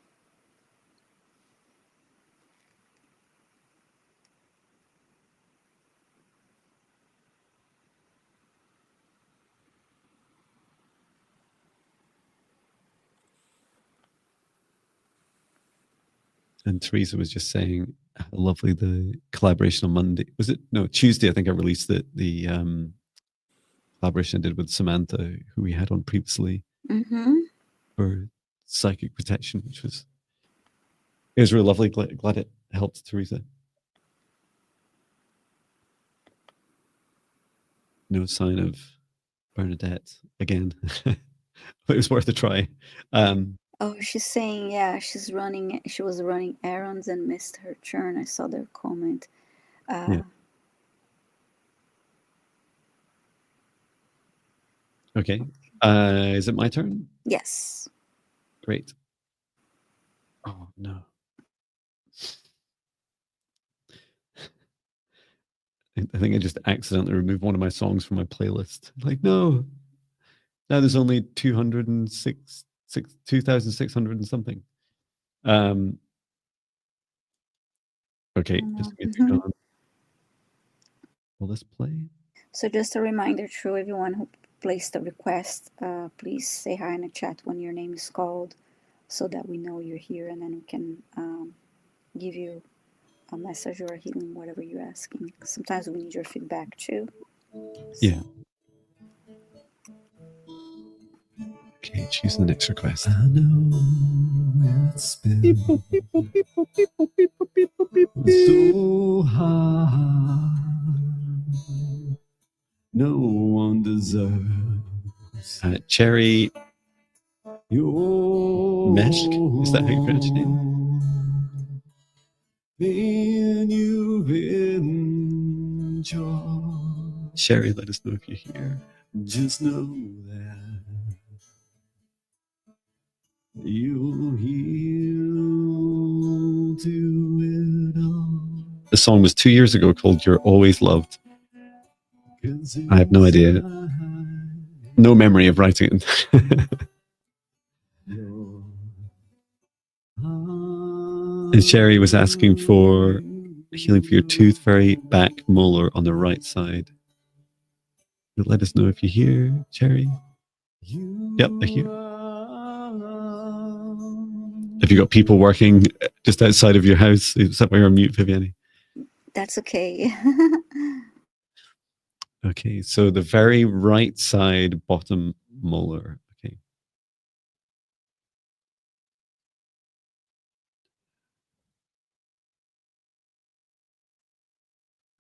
And Teresa was just saying how lovely the collaboration on Monday. Was it? No, Tuesday, I think I released the collaboration I did with Samantha, who we had on previously for psychic protection, which was, it was really lovely. Glad it helped Teresa. No sign of Bernadette again. But it was worth a try. Oh, she's saying, yeah, she was running errands and missed her turn. I saw their comment. Yeah. Okay. Is it my turn? Yes. Great. Oh, no. I think I just accidentally removed one of my songs from my playlist. Like, no. Now there's only 2,600 and something. Okay, just will this play? So just a reminder to everyone who placed a request, please say hi in the chat when your name is called so that we know you're here, and then we can give you a message or a healing, whatever you're asking. Sometimes we need your feedback too. Yeah. Okay, choose the next request. I know it's been so hard. No one deserves. Cherie. Meschke? Is that how you pronounce your name? Cherie, let us know if you're here. Just know that you'll heal to it all. The song was 2 years ago called You're Always Loved. I have no idea. No memory of writing it. And Cherie was asking for healing for your tooth fairy back molar on the right side. Let us know if you're here, Cherie. Yep, they're here. Have you got people working just outside of your house? Is that why you're on mute, Viviane? That's okay. Okay, so the very right side bottom molar. Okay.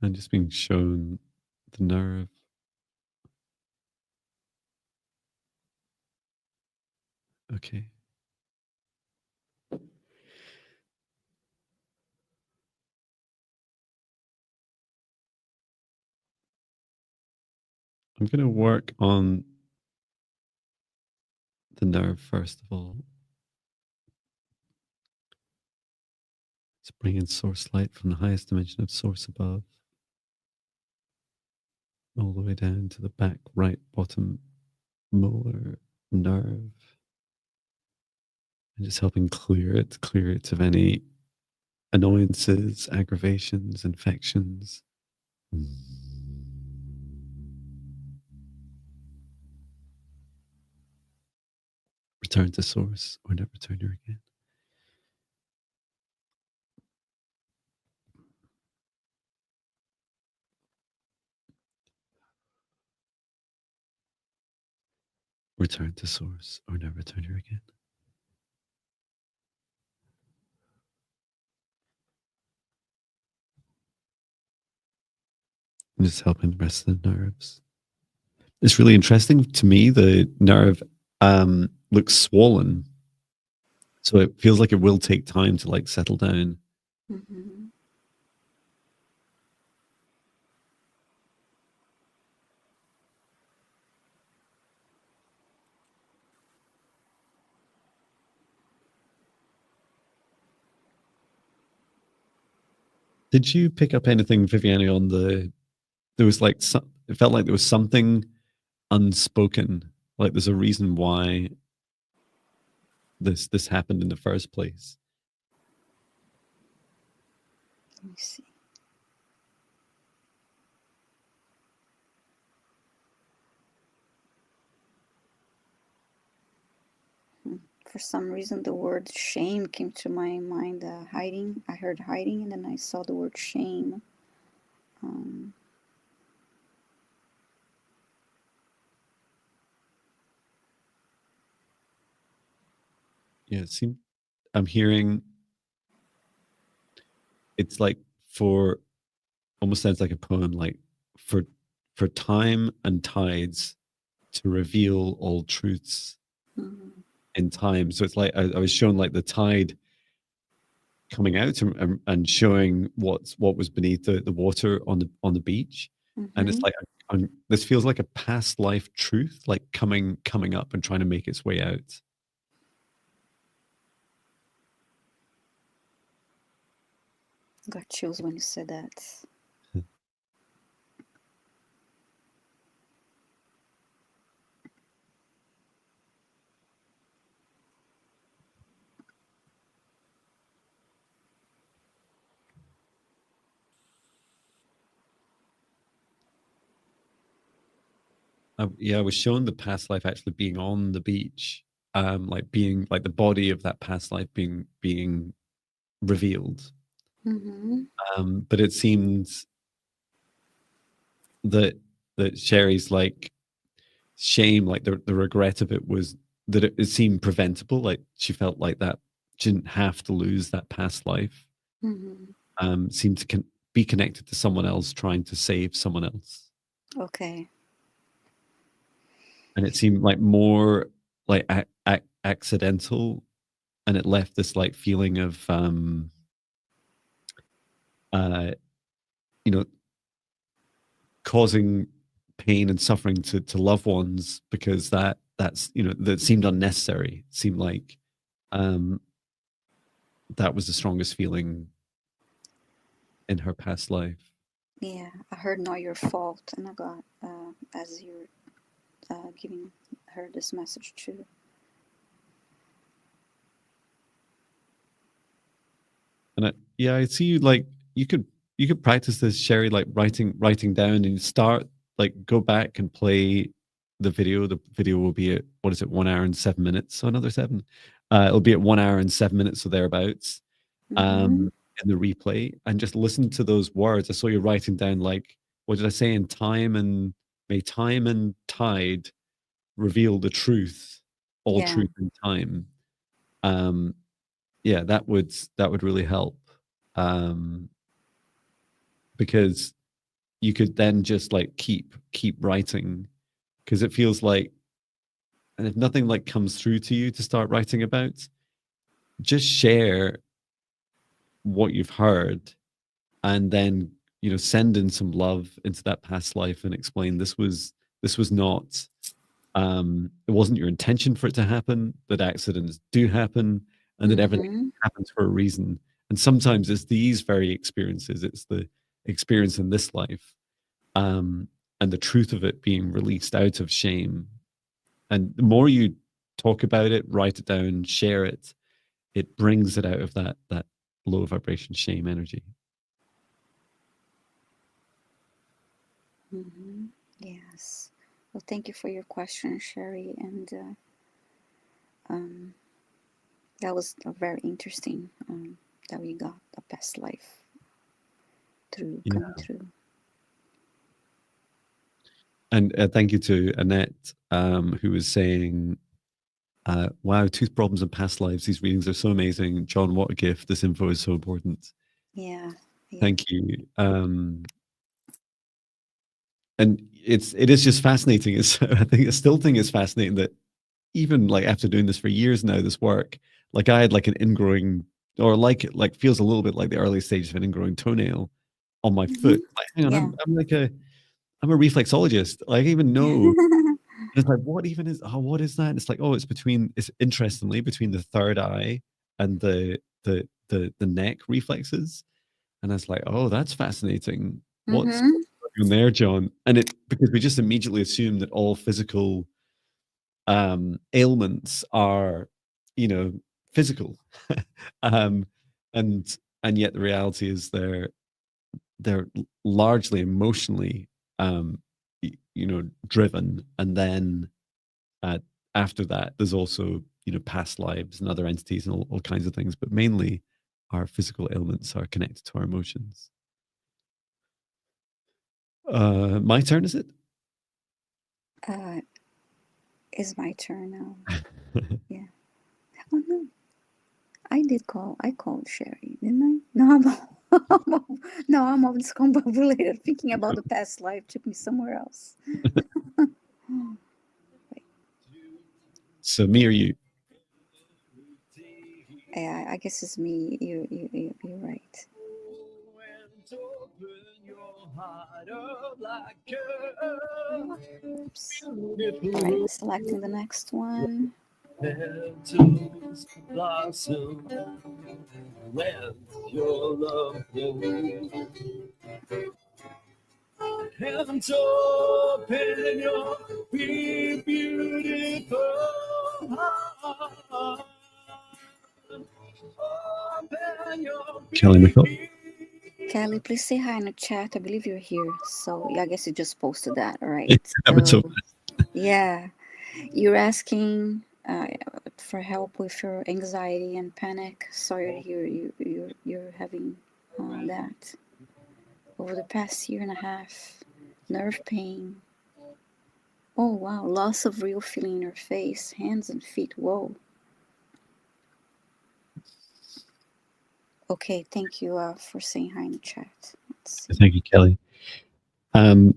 I'm just being shown the nerve. Okay. I'm going to work on the nerve first of all. Let's bring in source light from the highest dimension of source above, all the way down to the back right bottom molar nerve. And just helping clear it of any annoyances, aggravations, infections. Return to source or never return here again. Return to source or never return here again. And just helping the rest of the nerves. It's really interesting to me. The nerve looks swollen. So it feels like it will take time to like settle down. Mm-hmm. Did you pick up anything, Viviane, on there was like it felt like there was something unspoken, like there's a reason why this happened in the first place. Let me see. For some reason, the word shame came to my mind. Hiding. I heard hiding, and then I saw the word shame. Yeah, it seemed I'm hearing it's like for almost sounds like a poem, like for time and tides to reveal all truths in time. So it's like I was shown like the tide coming out and showing what was beneath the water on the beach, and it's like this feels like a past life truth, like coming up and trying to make its way out. Got chills when you said that. Yeah, I was shown the past life actually being on the beach, like being like the body of that past life being revealed. But it seems that Cherie's like shame, like the regret of it was that it seemed preventable. Like she felt like that she didn't have to lose that past life. Seemed to be connected to someone else trying to save someone else. Okay. And it seemed like more like accidental, and it left this like feeling of you know, causing pain and suffering to loved ones, because that's that seemed unnecessary. It seemed like that was the strongest feeling in her past life. Yeah, I heard "Not Your Fault," and I got as you're giving her this message too. And I see you like you could practice this, Cherie, like writing down, and start like go back and play the video. The video will be at 1 hour and 7 minutes, so another 7. It'll be at 1 hour and 7 minutes, so thereabouts. In the replay, and just listen to those words. I saw you writing down like, what did I say? In time and may time and tide reveal the truth, all truth in time. Yeah, that would really help, because you could then just like keep writing, because it feels like, and if nothing like comes through to you to start writing about, just share what you've heard, and then send in some love into that past life and explain this was not it wasn't your intention for it to happen, that accidents do happen, and that everything happens for a reason. And sometimes it's these very experiences, it's the experience in this life, and the truth of it being released out of shame. And the more you talk about it, write it down, share it, it brings it out of that low vibration shame energy. Yes. Well, thank you for your question, Cherie, and that was very interesting. That we got a past life coming through. And thank you to Annette, who was saying, wow, tooth problems and past lives. These readings are so amazing. John, what a gift. This info is so important. Yeah. Thank you. And it is just fascinating. I think I still think it's fascinating that even like after doing this for years now, this work, like I had like an ingrowing, or like feels a little bit like the early stages of an ingrowing toenail on my foot. Like, hang on, I'm a reflexologist. Like, I even know. It's like, what is that? And it's like, it's interestingly between the third eye and the neck reflexes. And I was like, oh, that's fascinating. What's Mm-hmm. going on there, John? And because we just immediately assume that all physical ailments are, physical. um, and yet the reality is they're largely emotionally driven. And then after that, there's also past lives and other entities and all kinds of things, but mainly our physical ailments are connected to our emotions. My turn, is it? It's my turn now. Yeah. Oh no, I called Cherie, didn't I? No, I'm all discombobulated. Thinking about the past life took me somewhere else. So me or you? Yeah, I guess it's me. You're right. Oops. All right, I'm selecting the next one. Petals blossom when your love blows. Hands open your big, beautiful heart. Kelly McCall. Kelly, please say hi in the chat. I believe you're here. So yeah, I guess you just posted that, right? That was so Yeah, you're asking for help with your anxiety and panic. Sorry to hear you're having that over the past year and a half. Nerve pain. Oh wow, loss of real feeling in your face, hands and feet. Whoa. Okay, thank you for saying hi in the chat. Thank you, Kelly. I'm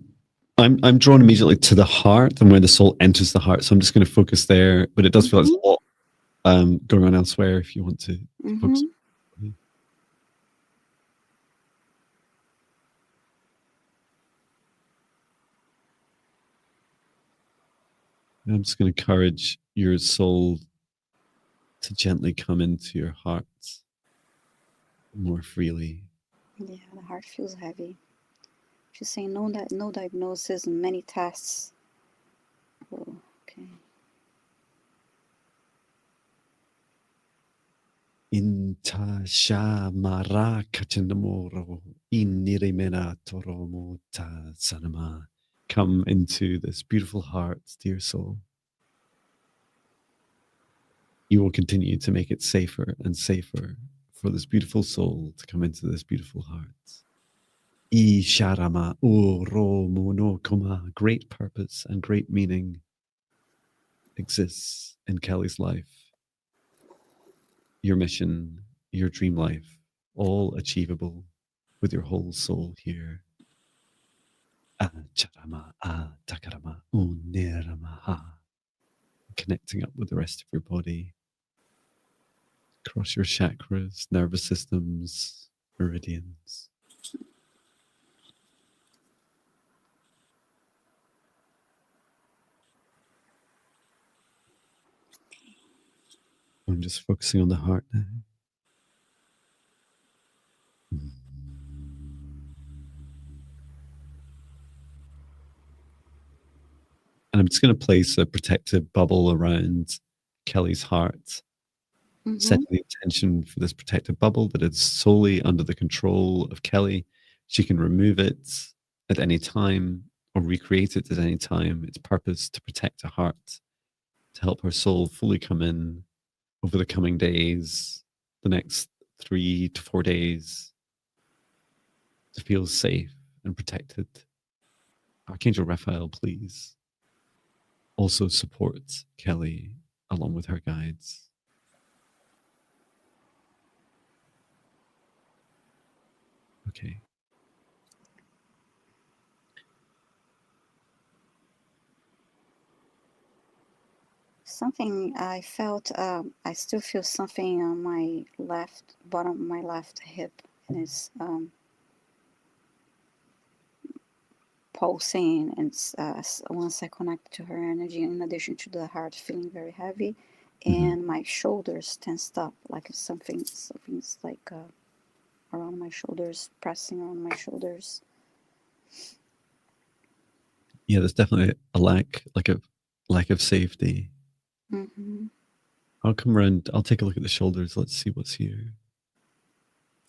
drawn immediately to the heart and where the soul enters the heart. So I'm just going to focus there, but it does feel like there's a lot going on elsewhere if you want to focus. I'm just going to encourage your soul to gently come into your heart more freely. Yeah, the heart feels heavy. She's saying no diagnosis and many tests. Oh, okay. Inta shamara kachanamoro inirimena toromo ta sanama. Come into this beautiful heart, dear soul. You will continue to make it safer and safer for this beautiful soul to come into this beautiful heart. Isharama uro monokoma. Great purpose and great meaning exists in Kelly's life. Your mission, your dream life, all achievable with your whole soul here. Acharama takarama uniramaha. Connecting up with the rest of your body. Across your chakras, nervous systems, meridians. I'm just focusing on the heart now. And I'm just going to place a protective bubble around Kelly's heart, setting the intention for this protective bubble that it's solely under the control of Kelly. She can remove it at any time or recreate it at any time. Its purpose to protect her heart, to help her soul fully come in over the coming days, the next 3 to 4 days, to feel safe and protected. Archangel Raphael, please also support Kelly along with her guides. Okay. Something I felt, I still feel something on my left, bottom of my left hip, and it's pulsing, and it's, once I connect to her energy, in addition to the heart feeling very heavy, and my shoulders tensed up, like something's like around my shoulders, pressing on my shoulders. Yeah, there's definitely a lack of safety. Mm-hmm. I'll come around. I'll take a look at the shoulders. Let's see what's here.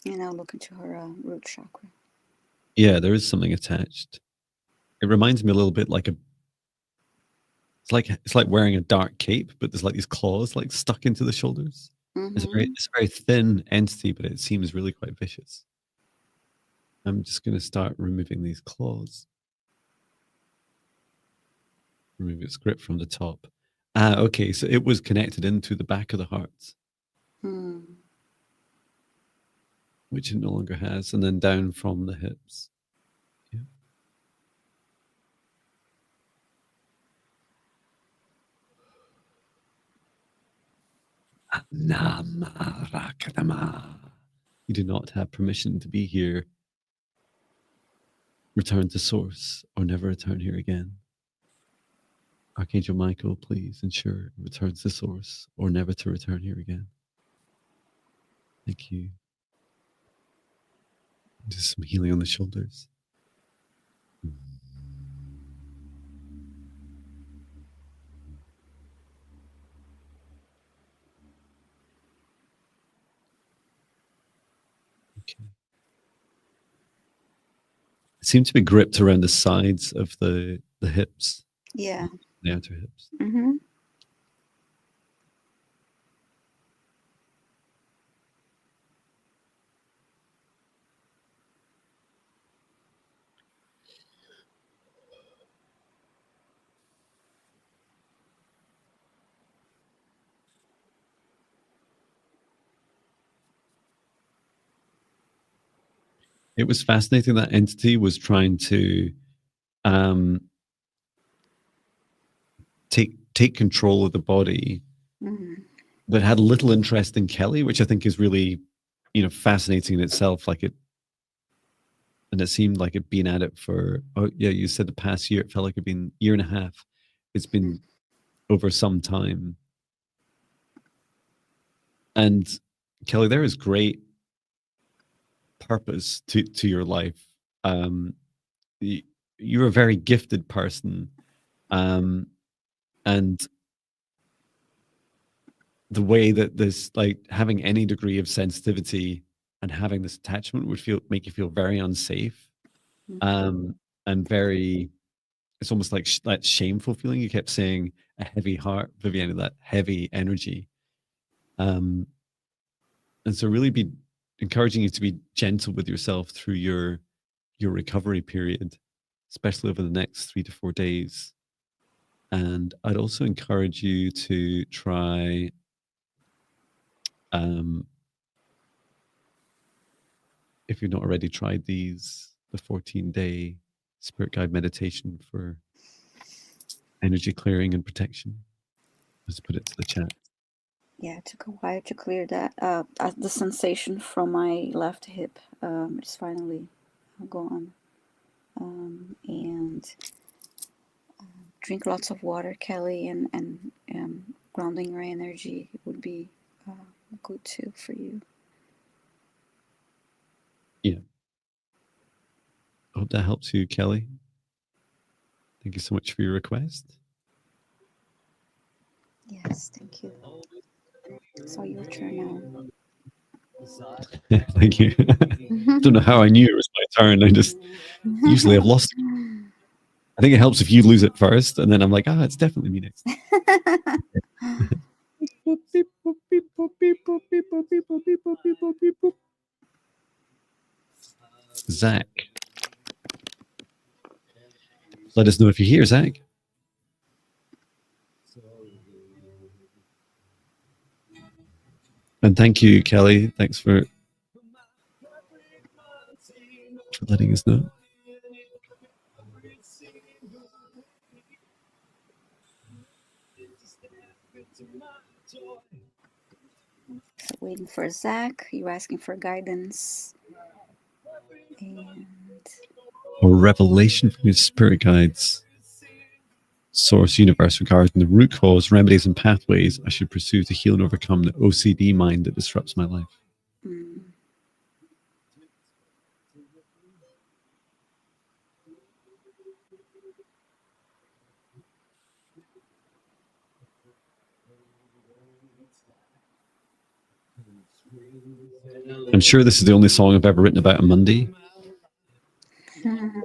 And I'll look into her root chakra. Yeah, there is something attached. It reminds me a little bit like it's like wearing a dark cape, but there's like these claws like stuck into the shoulders. Mm-hmm. It's a very thin entity, but it seems really quite vicious. I'm just going to start removing these claws. Remove its grip from the top. Okay, so it was connected into the back of the heart, which it no longer has, and then down from the hips. Yeah. You do not have permission to be here. Return to source or never return here again. Archangel Michael, please ensure it returns to source or never to return here again. Thank you. Just some healing on the shoulders. Okay. It seems to be gripped around the sides of the hips. Yeah. The outer hips. Mm-hmm. It was fascinating that entity was trying to take control of the body, but had little interest in Kelly, which I think is really, fascinating in itself. And it seemed like it'd been at it for, you said the past year. It felt like it'd been a year and a half. It's been over some time. And Kelly, there is great purpose to your life. You're a very gifted person, and the way that this, like, having any degree of sensitivity and having this attachment would make you feel very unsafe, and very, it's almost like that shameful feeling. You kept saying a heavy heart, Viviane, that heavy energy, and so really be encouraging you to be gentle with yourself through your recovery period, especially over the next 3 to 4 days. And I'd also encourage you to try if you've not already tried the 14-day spirit guide meditation for energy clearing and protection. Let's put it to the chat. Yeah, it took a while to clear that. The sensation from my left hip is finally gone. And drink lots of water, Kelly, and grounding your energy would be good too for you. Yeah. I hope that helps you, Kelly. Thank you so much for your request. Yes, thank you. It's all your turn now. Thank you. I don't know how I knew it was my turn. I just usually I've lost it. I think it helps if you lose it first, and then I'm like, it's definitely me next. Zach, let us know if you're here, Zach. And thank you, Kelly. Thanks for letting us know. So waiting for Zach. You're asking for guidance. And or revelation from your spirit guides. Source, universe, regarding the root cause, remedies, and pathways I should pursue to heal and overcome the OCD mind that disrupts my life. I'm sure this is the only song I've ever written about a Monday.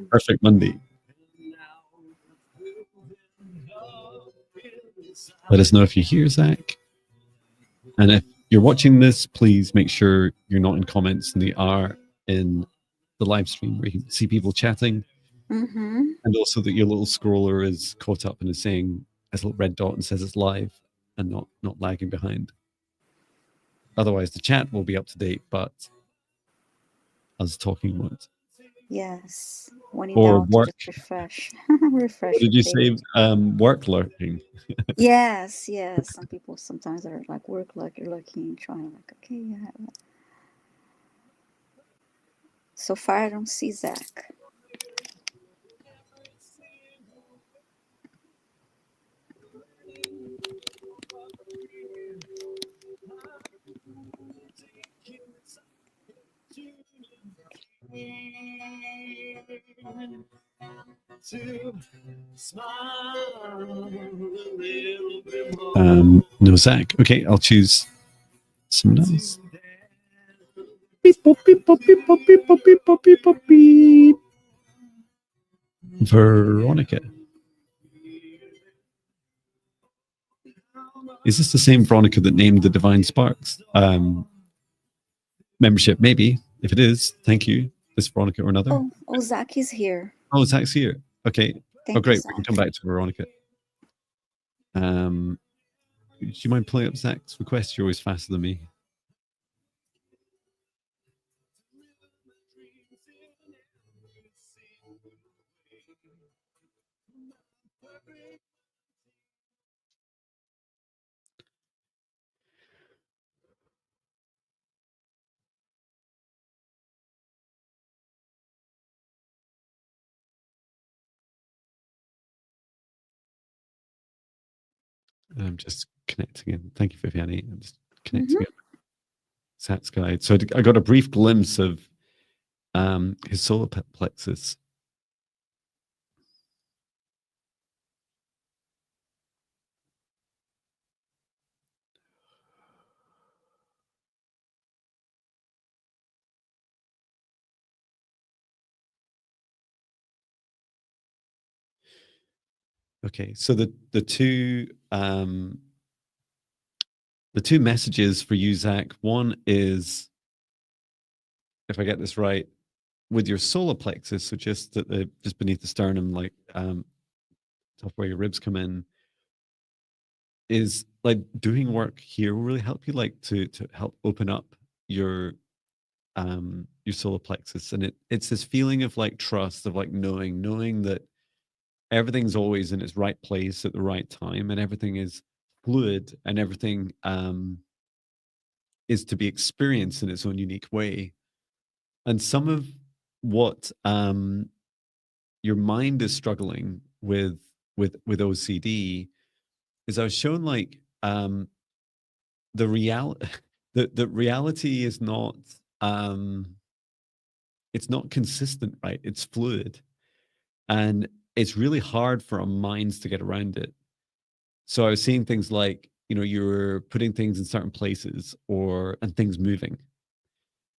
Perfect Monday. Let us know if you hear Zach. And if you're watching this, please make sure you're not in comments and they are in the live stream where you can see people chatting. And also that your little scroller is caught up and is saying as a little red dot and says it's live and not lagging behind. Otherwise, the chat will be up to date, but us talking won't. Yes. When in Or doubt, work. just refresh. Refresh. What did you page. say? Work lurking. Yes, yes. Some people sometimes are like work looking, trying like, okay, yeah. So far, I don't see Zach. No Zach. Okay, I'll choose someone else. Beep, boop, beep, boop, beep, boop, beep, boop, beep, boop, beep, boop, beep. Veronica. Is this the same Veronica that named the Divine Sparks membership? Maybe. If it is, thank you. This Veronica or another? Oh, Zach is here. Oh, Zach's here. Okay. Thank oh, great. You, we can come back to Veronica. Do you mind pulling up Zach's request? You're always faster than me. I'm just connecting in. Thank you, Viviane. I'm just connecting in. Zach's guide. So I got a brief glimpse of his solar plexus. Okay, so the two messages for you, Zach. One is, if I get this right, with your solar plexus, so just just beneath the sternum, like top where your ribs come in, is like doing work here will really help you, like to help open up your solar plexus, and it's this feeling of like trust, of like knowing that everything's always in its right place at the right time, and everything is fluid, and everything is to be experienced in its own unique way. And some of what your mind is struggling with OCD is I was shown like the reality the reality is not it's not consistent, right? It's fluid, and it's really hard for our minds to get around it. So I was seeing things like, you're putting things in certain places and things moving.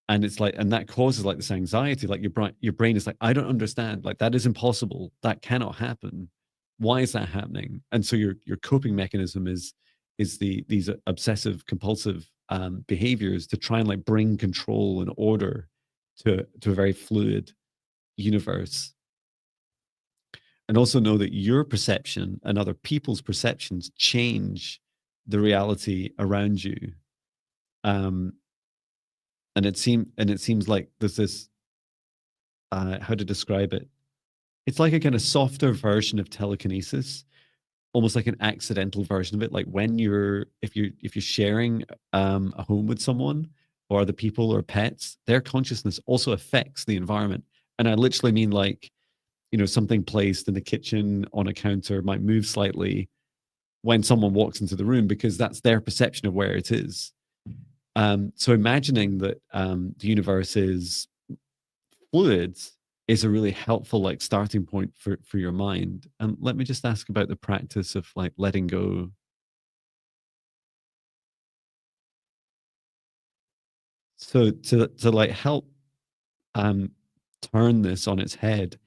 And it's like, and that causes like this anxiety, like your brain is like, I don't understand, like that is impossible. That cannot happen. Why is that happening? And so your coping mechanism is these obsessive compulsive behaviors to try and like bring control and order to a very fluid universe. And also know that your perception and other people's perceptions change the reality around you. And it seems like there's this how to describe it. It's like a kind of softer version of telekinesis, almost like an accidental version of it. Like when if you're sharing a home with someone, or other people or pets, their consciousness also affects the environment. And I literally mean like, something placed in the kitchen on a counter might move slightly when someone walks into the room, because that's their perception of where it is. So imagining that the universe is fluid is a really helpful like starting point for your mind. And let me just ask about the practice of like letting go. So to like help turn this on its head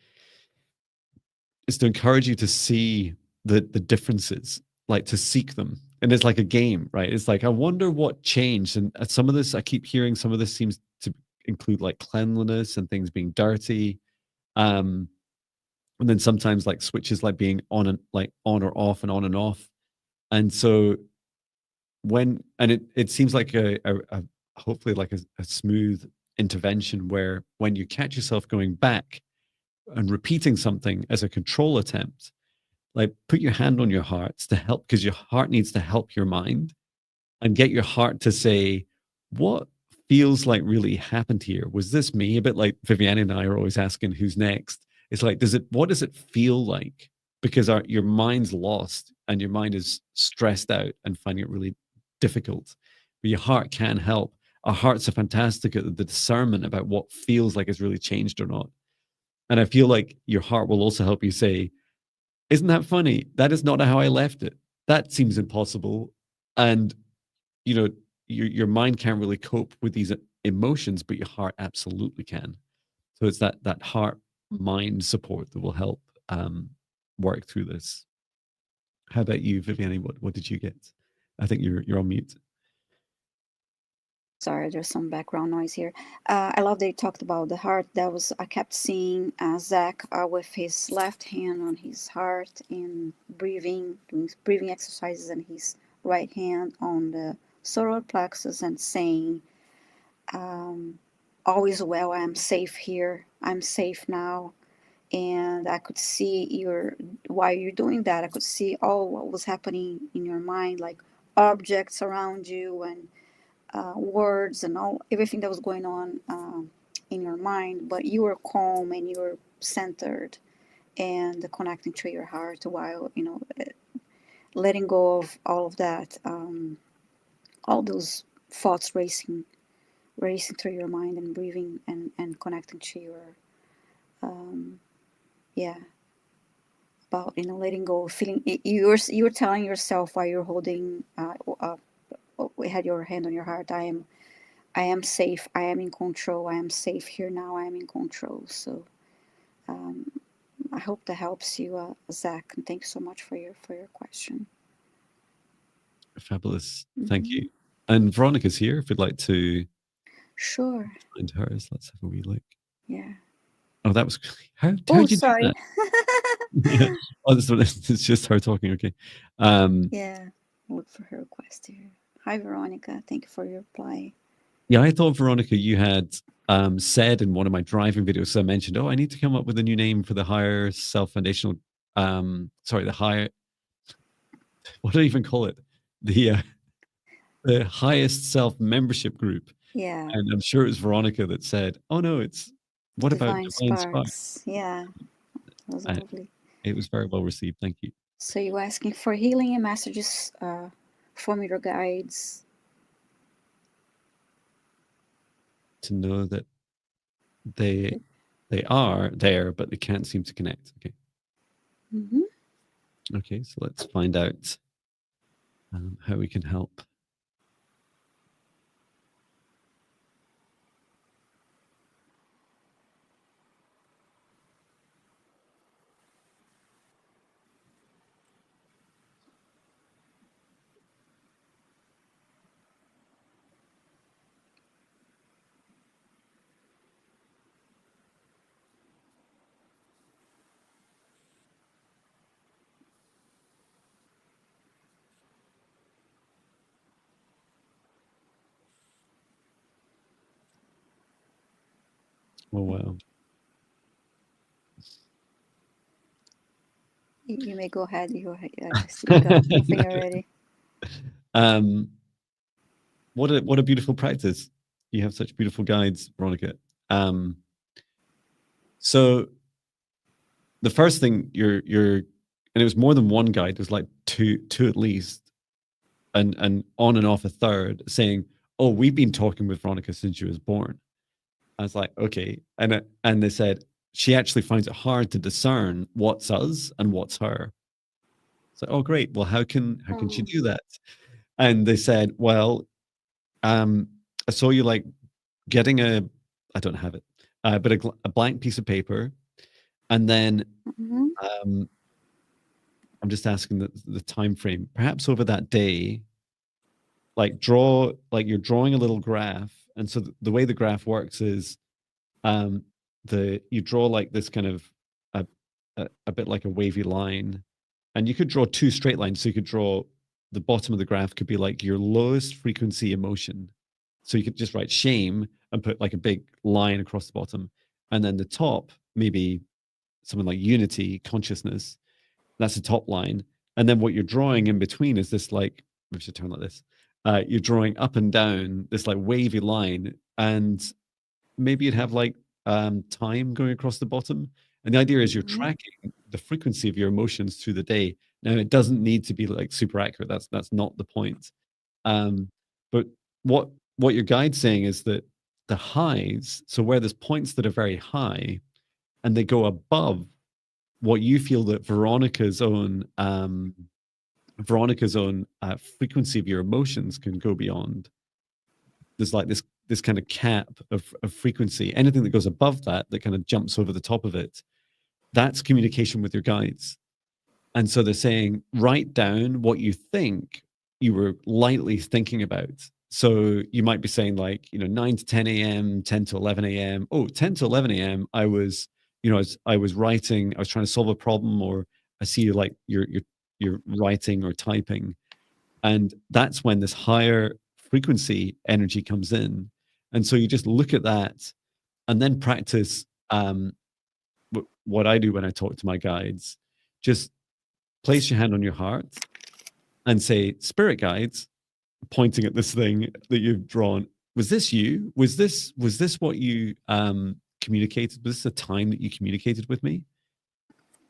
is to encourage you to see the differences, like to seek them. And it's like a game, right? It's like, I wonder what changed. And some of this, I keep hearing some of this seems to include like cleanliness and things being dirty. And then sometimes like switches like being on and like on or off and on and off. And so it seems like a hopefully like a smooth intervention where when you catch yourself going back and repeating something as a control attempt, like put your hand on your heart to help, because your heart needs to help your mind, and get your heart to say, what feels like really happened here? Was this me? A bit like Viviane and I are always asking who's next. It's like, what does it feel like? Because your mind's lost and your mind is stressed out and finding it really difficult. But your heart can help. Our hearts are fantastic at the discernment about what feels like it's really changed or not. And I feel like your heart will also help you say, isn't that funny? That is not how I left it. That seems impossible. And, you know, your mind can't really cope with these emotions, but your heart absolutely can. So it's that heart mind support that will help work through this. How about you, Viviane? What did you get? I think you're on mute. Sorry, there's some background noise here. I love that you talked about the heart. I kept seeing Zach with his left hand on his heart and doing breathing exercises, and his right hand on the solar plexus and saying, all is well, I'm safe here, I'm safe now. And I could see while you're doing that, I could see all what was happening in your mind, like objects around you and words and everything that was going on in your mind, but you were calm and you were centered and connecting to your heart while letting go of all of that, all those thoughts racing through your mind, and breathing and connecting to your yeah, about letting go, feeling you're telling yourself while you're holding we had your hand on your heart, I am safe. I am in control. I am safe here now. I am in control. So I hope that helps you, Zach. And thanks so much for your question. Fabulous. Thank you. And Veronica's here if you'd like to. Sure. Find hers. Let's have a wee look. Yeah. Oh, that was how did you sorry. do that? Yeah. Oh, it's just her talking. Okay. Yeah. Look for her request here. Hi, Veronica. Thank you for your reply. Yeah, I thought, Veronica, you had said in one of my driving videos, so I mentioned, I need to come up with a new name for the higher self foundational, the higher, what do I even call it? The highest self membership group. Yeah. And I'm sure it was Veronica that said, oh no, what about Divine Sparks? Yeah. That was lovely. It was very well received. Thank you. So you're asking for healing and messages from your guides. To know that they are there, but they can't seem to connect. Okay. Okay, so let's find out how we can help. Oh, wow. You may go ahead. You got something already. What a beautiful practice. You have such beautiful guides, Veronica. So the first thing and it was more than one guide, it was like two at least, and on and off a third, saying, oh, we've been talking with Veronica since she was born. I was like, okay. And they said, she actually finds it hard to discern what's us and what's her. It's like, oh, great. Well, how can she do that? And they said, well, I saw you like getting I don't have it, but a blank piece of paper, and then Mm-hmm. I'm just asking the time frame. Perhaps over that day, like draw, like you're drawing a little graph, and so the way the graph works is, you draw like this kind of a bit like a wavy line, and you could draw two straight lines. So you could draw the bottom of the graph could be like your lowest frequency emotion. So you could just write shame and put like a big line across the bottom, and then the top maybe something like unity, consciousness. That's the top line, and then what you're drawing in between is this like, we should turn like this. You're drawing up and down this like wavy line, and maybe you'd have like time going across the bottom. And the idea is you're Mm-hmm. tracking the frequency of your emotions through the day. Now, it doesn't need to be like super accurate. That's not the point. But what your guide's saying is that the highs, so where there's points that are very high and they go above what you feel that Veronica's own frequency of your emotions can go beyond. There's like this kind of cap of frequency. Anything that goes above that kind of jumps over the top of it, that's communication with your guides. And so they're saying, write down what you think you were lightly thinking about. So you might be saying like, 9 to 10 a.m., 10 to 11 a.m. Oh, 10 to 11 a.m. I was writing, I was trying to solve a problem, or I see you like you're writing or typing. And that's when this higher frequency energy comes in. And so you just look at that and then practice what I do when I talk to my guides. Just place your hand on your heart and say, spirit guides, pointing at this thing that you've drawn. Was this you? Was this what you communicated? Was this the time that you communicated with me?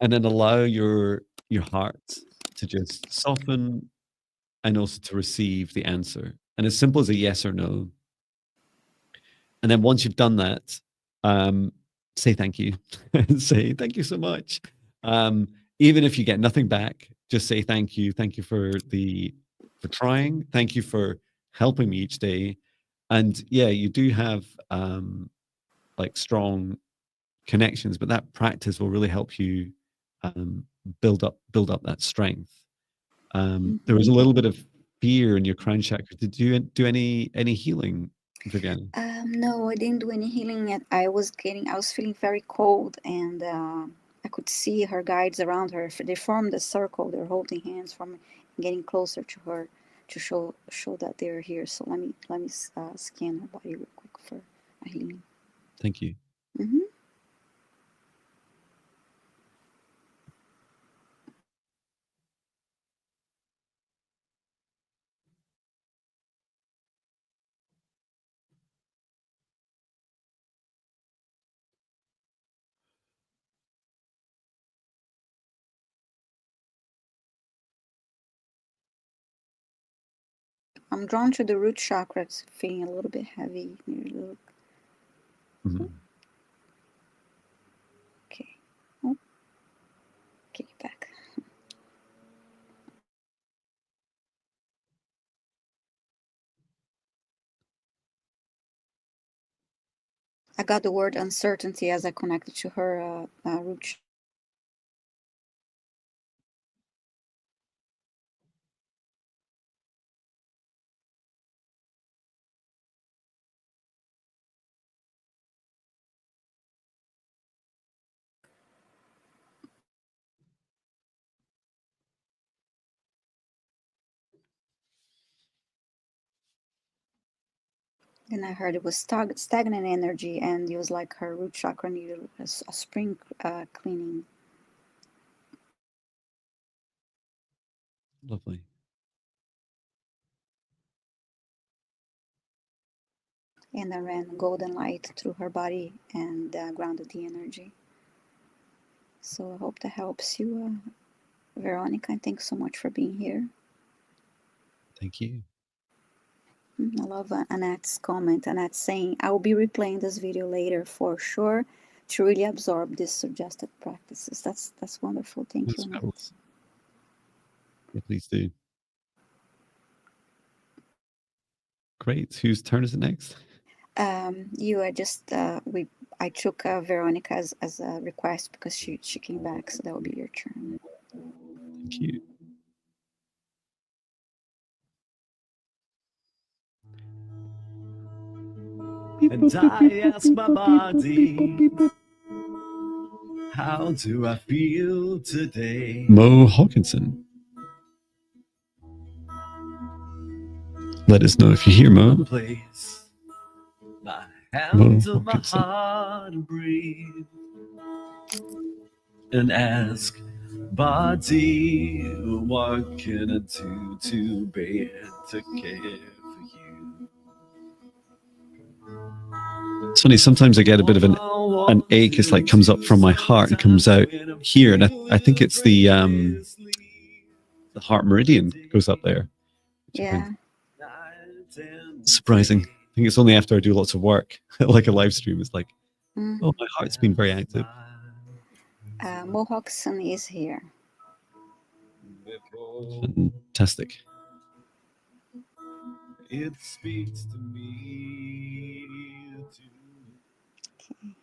And then allow your heart to just soften and also to receive the answer. And as simple as a yes or no. And then once you've done that, say thank you. Say thank you so much. Even if you get nothing back, just say thank you. Thank you for trying. Thank you for helping me each day. And yeah, you do have like strong connections, but that practice will really help you build up that strength. There was a little bit of fear in your crown chakra. Did you do any healing, Viviane? No, I didn't do any healing yet. I was feeling very cold, and I could see her guides around her. They formed a circle. They're holding hands from getting closer to her to show that they're here. So let me scan her body real quick for a healing. Thank you. Mm-hmm. I'm drawn to the root chakra. It's feeling a little bit heavy. Mm-hmm. Okay. Oh, okay, back. I got the word uncertainty as I connected to her root. Then I heard it was stagnant energy, and it was like her root chakra needed a spring cleaning. Lovely. And I ran golden light through her body and grounded the energy. So I hope that helps you, Veronica. And thanks so much for being here. Thank you. I love Annette's comment. Annette saying, I will be replaying this video later for sure to really absorb these suggested practices. That's wonderful. Thank you, Annette. Yeah, please do. Great. Whose turn is it next? You are just I took Veronica as a request because she came back, so that will be your turn. Thank you. And I ask my body, how do I feel today? Mo Hawinson. Let us know if you hear Mo. Place my hands on my Hawinson. heart and breathe and ask, body, what can I do to better care for you? It's funny, sometimes I get a bit of an ache. It's like comes up from my heart and comes out here, and I think it's the heart meridian goes up there. Yeah. Surprising. I think it's only after I do lots of work, like a live stream. It's like, oh, my heart's been very active. Mo Hawinson is here. Fantastic. It speaks to me too. Okay.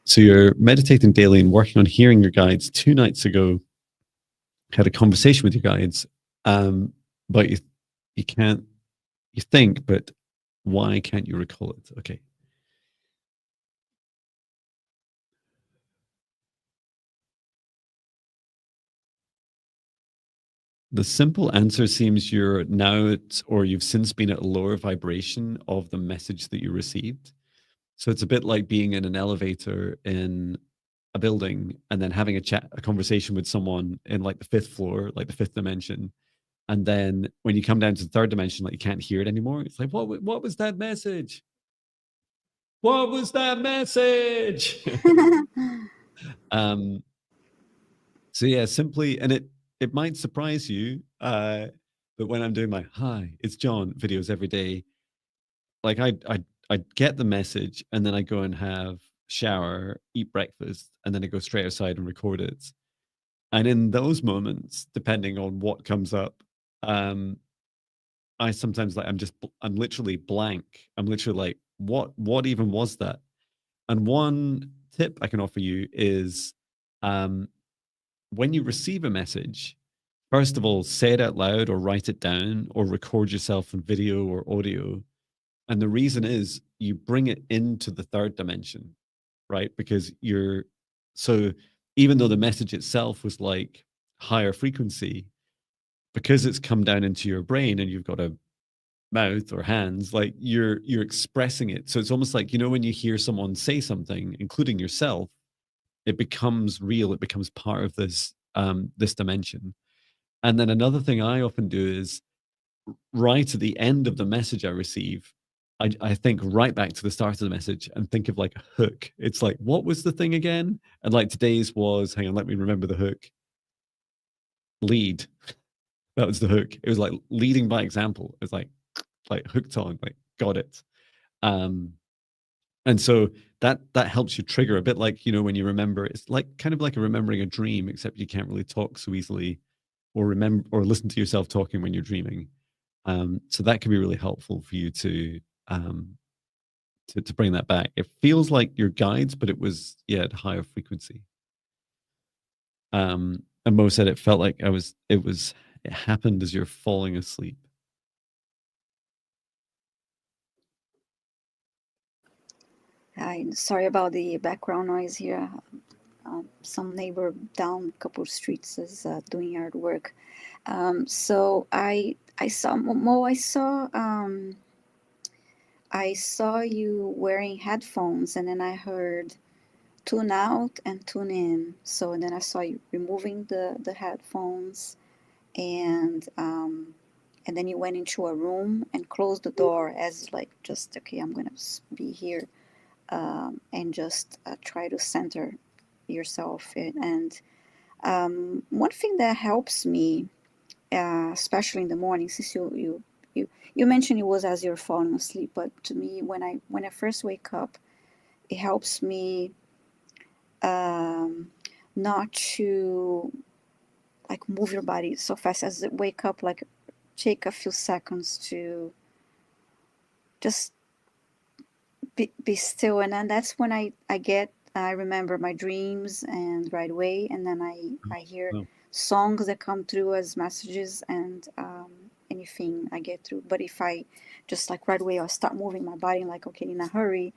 So you're meditating daily and working on hearing your guides. 2 nights ago, had a conversation with your guides, but you can't. You think, but why can't you recall it? Okay. The simple answer seems you're now at, or you've since been at a lower vibration of the message that you received. So it's a bit like being in an elevator in a building and then having a conversation with someone in like the 5th floor, like the 5th dimension. And then when you come down to the 3rd dimension, like you can't hear it anymore. It's like, what was that message? What was that message? So yeah, simply, and it might surprise you, but when I'm doing my "Hi, it's John" videos every day, like I get the message and then I go and have shower, eat breakfast, and then I go straight outside and record it. And in those moments, depending on what comes up, I sometimes like I'm literally blank. I'm literally like, what even was that? And one tip I can offer you is when you receive a message, first of all, say it out loud or write it down or record yourself in video or audio. And the reason is you bring it into the 3rd dimension, right? Because so even though the message itself was like higher frequency, because it's come down into your brain and you've got a mouth or hands, like you're expressing it. So it's almost like, when you hear someone say something, including yourself, it becomes real. It becomes part of this dimension. And then another thing I often do is right at the end of the message I receive, I think right back to the start of the message and think of like a hook. It's like, what was the thing again? And like today's was, hang on, let me remember the hook. Lead. That was the hook. It was like leading by example. It's like hooked on, like got it. And so that helps you trigger a bit like, when you remember, it's like kind of like remembering a dream, except you can't really talk so easily or remember or listen to yourself talking when you're dreaming. So that can be really helpful for you to bring that back. It feels like your guides, but it was at higher frequency. And Mo said it felt like it happened as you're falling asleep. Sorry about the background noise here. Some neighbor down a couple of streets is doing yard work. So I saw Mo. I saw you wearing headphones, and then I heard tune out and tune in. So and then I saw you removing the headphones, and then you went into a room and closed the door as like just okay, I'm gonna be here, and just try to center yourself. And one thing that helps me, especially in the morning, since you mentioned it was as you're falling asleep, but to me, when I first wake up, it helps me not to like move your body so fast as it wake up. Like take a few seconds to just be still, and then that's when I remember my dreams and right away, and then I hear Wow. songs that come through as messages, and anything I get through. But if I just like right away I start moving my body like okay in a hurry,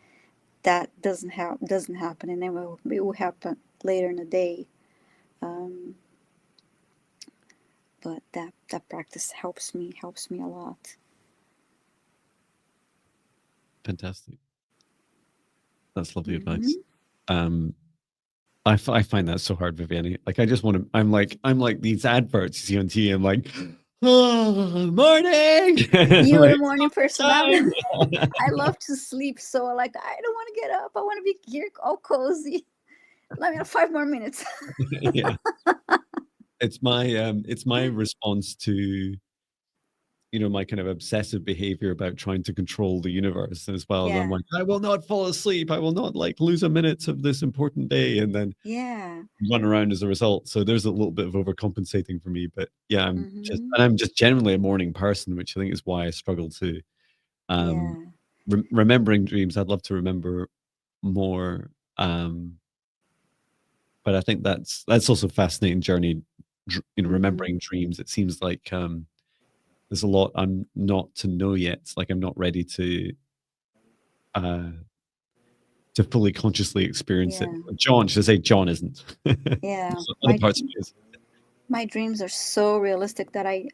that doesn't happen, and then it will happen later in the day. Um, but that practice helps me a lot. Fantastic. That's lovely Hmm. advice. I find that so hard, Viviane. Like I just want to. I'm like these adverts you see on TV. I'm like, oh, morning. You're a Like, morning person. time. I love to sleep, so like I don't want to get up. I want to be here all cozy. Let me have 5 more minutes. Yeah, it's my response to my kind of obsessive behavior about trying to control the universe as well. And I'm Yeah, like, I will not fall asleep. I will not like lose a minute of this important day, and then yeah. run around as a result. So there's a little bit of overcompensating for me. But yeah, Hmm. I'm just generally a morning person, which I think is why I struggle to um, Yeah, remembering dreams. I'd love to remember more, but I think that's also a fascinating journey. hmm, Remembering dreams. It seems like there's a lot I'm not to know yet. Like I'm not ready uh, to fully consciously experience it. yeah, John, should I say John isn't? yeah. Other parts of me is. My dreams are so realistic that I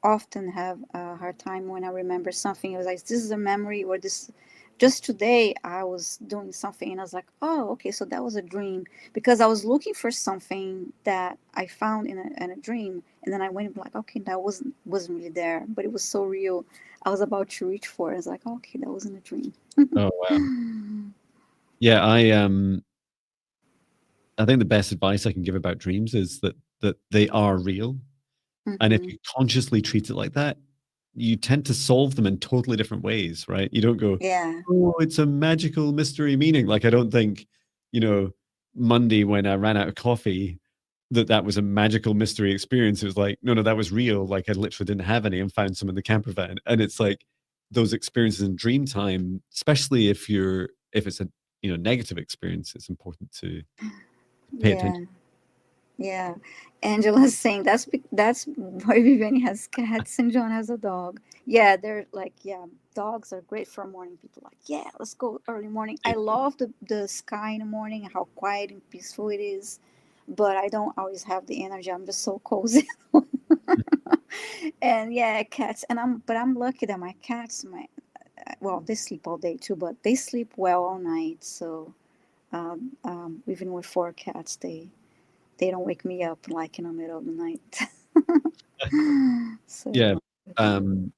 often have a hard time when I remember something. I was like, this is a memory, or this. Just today, I was doing something and I was like, oh, okay, so that was a dream. Because I was looking for something that I found in a dream. And then I went like, okay, that wasn't really there, but it was so real. I was about to reach for it. I was like, okay, that wasn't a dream. Oh wow. Yeah, I think the best advice I can give about dreams is that they are real. And if Hmm. you consciously treat it like that, you tend to solve them in totally different ways, right? You don't go, Yeah. oh, it's a magical mystery meaning. Like I don't think, you know, Monday when I ran out of coffee, that was a magical mystery experience. It was like, no, that was real. Like I literally didn't have any and found some in the camper van. And it's like those experiences in dream time, especially if it's a negative experience, it's important to pay Yeah. attention. Yeah, Angela's saying that's why Viviane has cats and John has a dog. Yeah, they're like, yeah, dogs are great for morning. People like, yeah, let's go early morning. I love the sky in the morning, how quiet and peaceful it is, but I don't always have the energy. I'm just so cozy. And yeah, cats, and I'm lucky that my cats, well, they sleep all day too, but they sleep well all night. So even with 4 cats, they don't wake me up like in the middle of the night. Yeah. So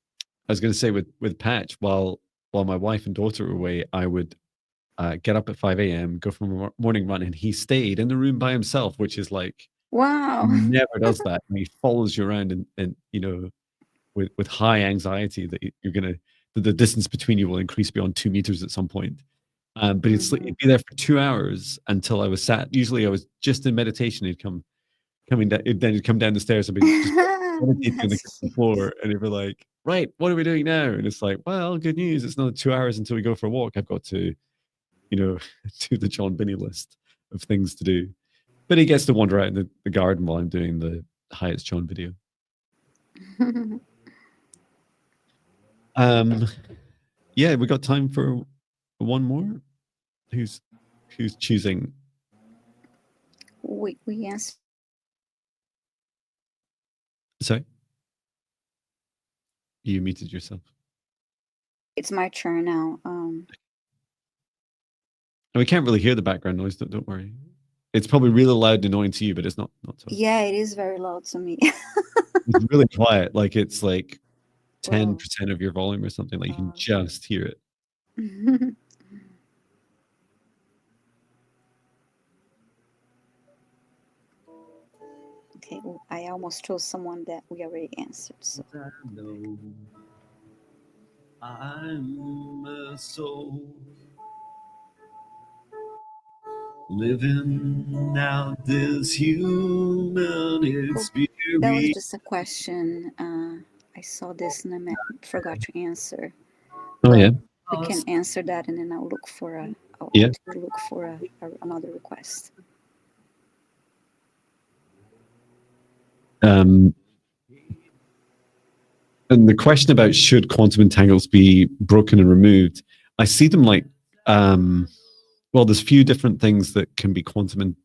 I was going to say with Patch, while my wife and daughter were away, I would get up at 5 a.m., go for a morning run, and he stayed in the room by himself, which is like wow. never does that. And he follows you around and with high anxiety that you're gonna that the distance between you will increase beyond 2 meters at some point. But Hmm. he'd be there for 2 hours until I was sat. Usually I was just in meditation. Coming down, then he'd come down the stairs and be just meditating on the That's kitchen cute. floor, and he'd be like, "Right, what are we doing now?" And it's like, "Well, good news. It's another 2 hours until we go for a walk. I've got to, do the John Binney list of things to do." But he gets to wander out in the garden while I'm doing the highest John video. Um, yeah, we got time for one more. Who's choosing? We answer. Sorry, you muted yourself. It's my turn now. And we can't really hear the background noise. Don't worry. It's probably really loud and annoying to you, but it's not to us. Yeah, it is very loud to me. It's really quiet. Like it's like Whoa. 10% of your volume or something. Like you can just hear it. Okay, well, I almost chose someone that we already answered. So I know I'm a soul living out this human oh, that was experience. just a question. I saw this and I forgot to answer. Oh But yeah. we can answer that, and then I'll look for Yeah. another request. And the question about should quantum entangles be broken and removed, I see them like, well, there's few different things that can be quantum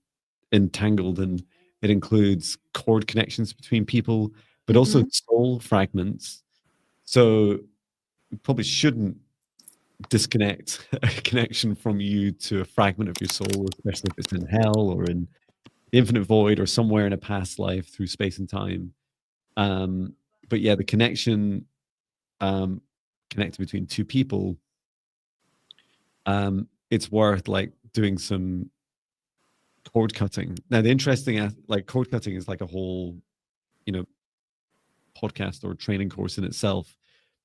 entangled, and it includes cord connections between people, but also soul fragments. So you probably shouldn't disconnect a connection from you to a fragment of your soul, especially if it's in hell or in the infinite void or somewhere in a past life through space and time. But yeah, the connection connected between two people, it's worth like doing some cord cutting. Now, the interesting, like cord cutting is like a whole, podcast or training course in itself.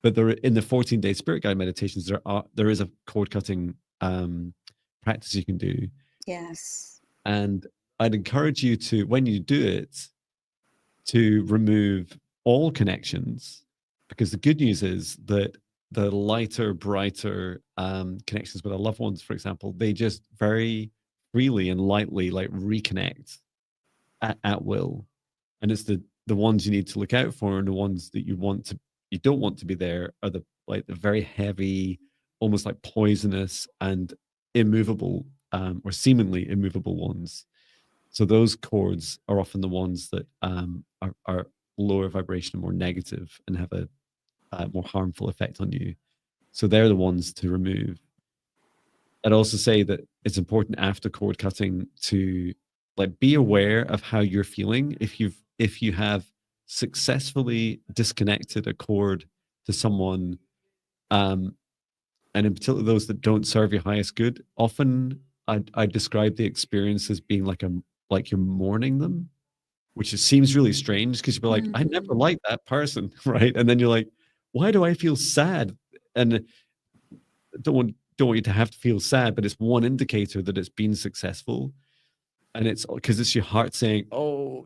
But there, in the 14-day spirit guide meditations, there is a cord cutting practice you can do. Yes. And I'd encourage you to, when you do it, to remove all connections, because the good news is that the lighter, brighter connections with our loved ones, for example, they just very freely and lightly like reconnect at will. And it's the ones you need to look out for, and the ones that you don't want to be there are the very heavy, almost like poisonous and immovable, or seemingly immovable ones. So those cords are often the ones that are lower vibration, more negative, and have a more harmful effect on you. So they're the ones to remove. I'd also say that it's important after cord cutting to like be aware of how you're feeling. If you have successfully disconnected a cord to someone, and in particular those that don't serve your highest good, often I describe the experience as being like you're mourning them, which seems really strange because you're like, I never liked that person, right? And then you're like, why do I feel sad? And don't want you to have to feel sad, but it's one indicator that it's been successful. And it's because it's your heart saying, oh,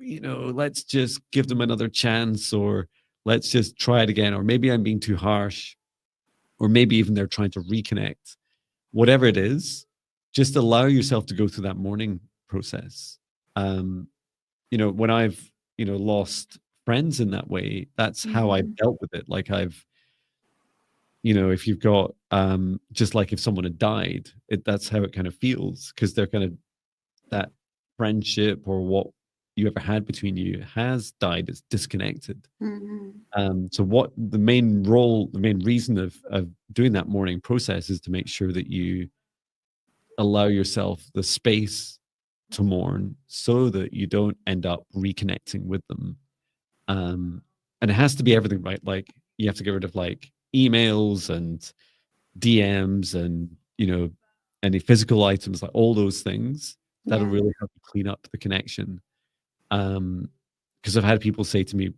let's just give them another chance, or let's just try it again, or maybe I'm being too harsh, or maybe even they're trying to reconnect. Whatever it is, just allow yourself to go through that mourning process. When I've lost friends in that way, that's how I've dealt with it. Like if you've got just like if someone had died, that's how it kind of feels, because they're kind of, that friendship or what you ever had between you has died. It's disconnected. So what the main reason of doing that mourning process is to make sure that you allow yourself the space to mourn, so that you don't end up reconnecting with them. And it has to be everything, right? Like you have to get rid of like emails and DMs and any physical items, like all those things. That'll really help you clean up the connection. Because I've had people say to me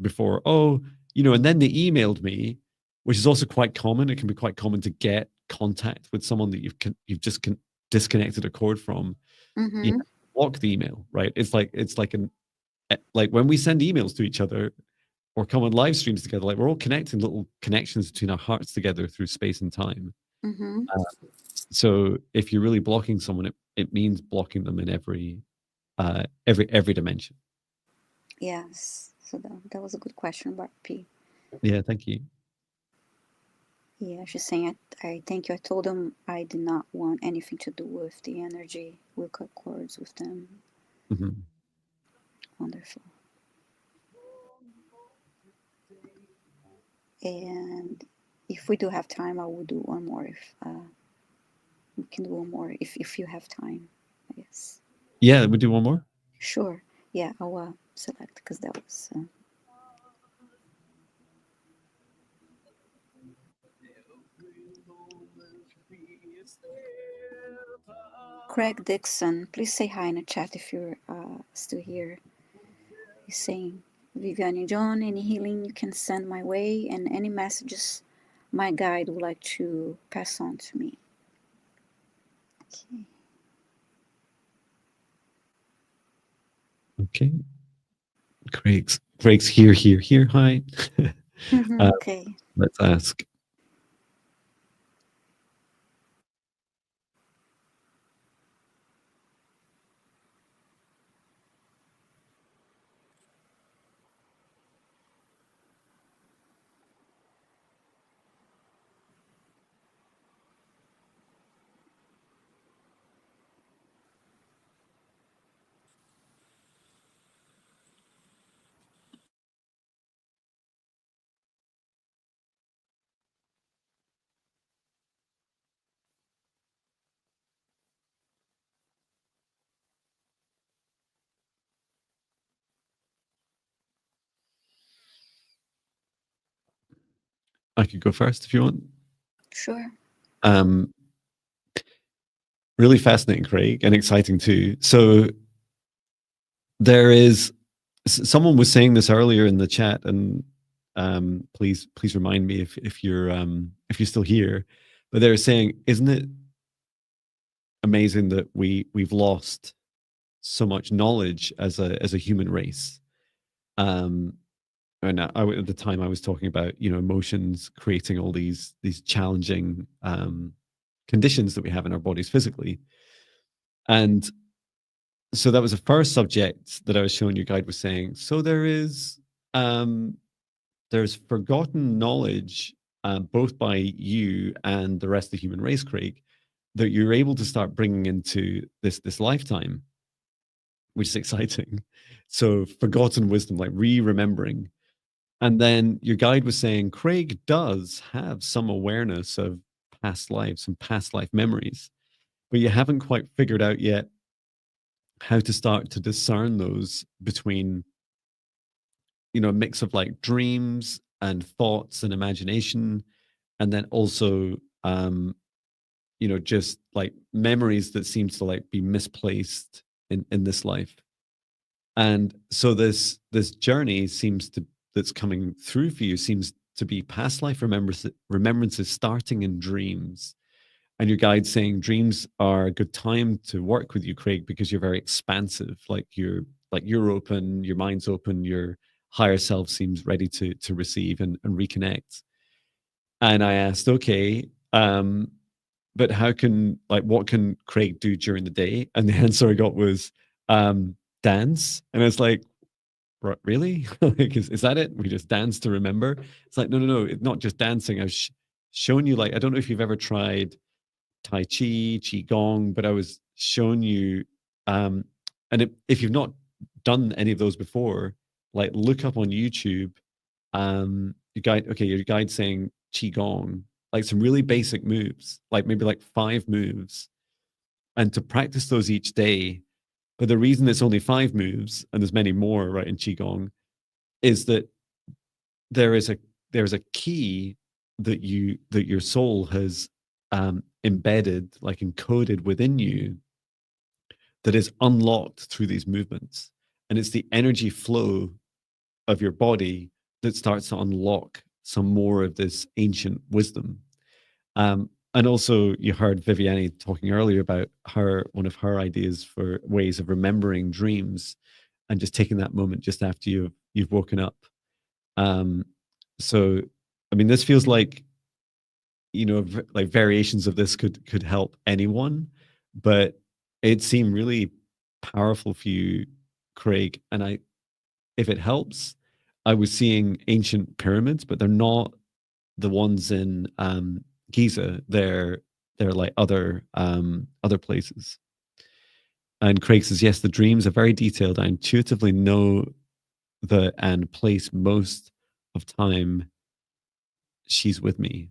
before, oh, and then they emailed me, which is also quite common. It can be quite common to get contact with someone that you've just disconnected a cord from. Block the email, right? It's like when we send emails to each other or come on live streams together, like we're all connecting little connections between our hearts together through space and time. So if you're really blocking someone, it means blocking them in every dimension. Yes. So that was a good question, P. Yeah, thank you. Yeah, she's saying, I thank you. I told them I did not want anything to do with the energy. We'll cut cords with them. Wonderful. And if we do have time, I will do one more. If we can do one more, if you have time, I guess. Yeah, we do one more. Sure. Yeah, I'll select, because that was. Craig Dixon, please say hi in the chat if you're still here. He's saying, Viviane John, any healing you can send my way, and any messages my guide would like to pass on to me. Okay. Craig's here. Hi. Okay. Let's ask. I could go first if you want. Sure. Really fascinating, Craig, and exciting too. So there is someone was saying this earlier in the chat, and please remind me if you're still here. But they're saying, isn't it amazing that we've lost so much knowledge as a human race? And at the time I was talking about emotions creating all these challenging conditions that we have in our bodies physically, and so that was the first subject that I was showing. Your guide was saying, so there's forgotten knowledge, both by you and the rest of the human race, Craig, that you're able to start bringing into this lifetime, which is exciting. So forgotten wisdom, like remembering. And then your guide was saying, Craig does have some awareness of past lives and past life memories, but you haven't quite figured out yet how to start to discern those between, a mix of like dreams and thoughts and imagination, and then also, just like memories that seem to like be misplaced in this life. And so this journey that's coming through for you seems to be past life remembrances starting in dreams. And your guide saying dreams are a good time to work with you, Craig, because you're very expansive. Like you're open, your mind's open, your higher self seems ready to receive and reconnect. And I asked, okay, but what can Craig do during the day? And the answer I got was dance. And I was like, really? Like, is that it? We just dance to remember? It's like, no, it's not just dancing. I was showing you, like, I don't know if you've ever tried Tai Chi, Qigong, but I was showing you, and if you've not done any of those before, like look up on YouTube, your guide saying Qigong, like some really basic moves, like maybe like 5 moves, and to practice those each day. But the reason it's only 5 moves, and there's many more, right, in Qigong, is that there is a key that your soul has embedded, like encoded within you, that is unlocked through these movements. And it's the energy flow of your body that starts to unlock some more of this ancient wisdom. And also you heard Viviane talking earlier about one of her ideas for ways of remembering dreams and just taking that moment just after you've woken up. So, I mean, this feels like, like variations of this could help anyone, but it seemed really powerful for you, Craig. And if it helps, I was seeing ancient pyramids, but they're not the ones in Giza. They're like other places. And Craig says, yes, the dreams are very detailed. I intuitively know and place most of time she's with me.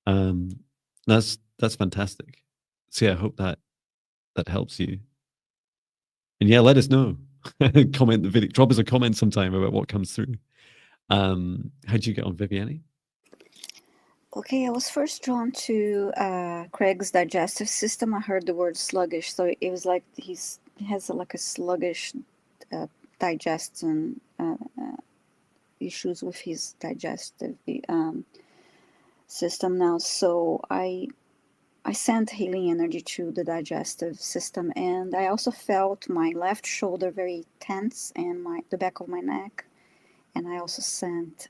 That's fantastic. So yeah, I hope that helps you. And yeah, let us know. Comment the video. Drop us a comment sometime about what comes through. How'd you get on, Viviane? Okay, I was first drawn to Craig's digestive system. I heard the word sluggish, so it was like he has like a sluggish digestion issues with his digestive system now. So I sent healing energy to the digestive system, and I also felt my left shoulder very tense and the back of my neck, and I also sent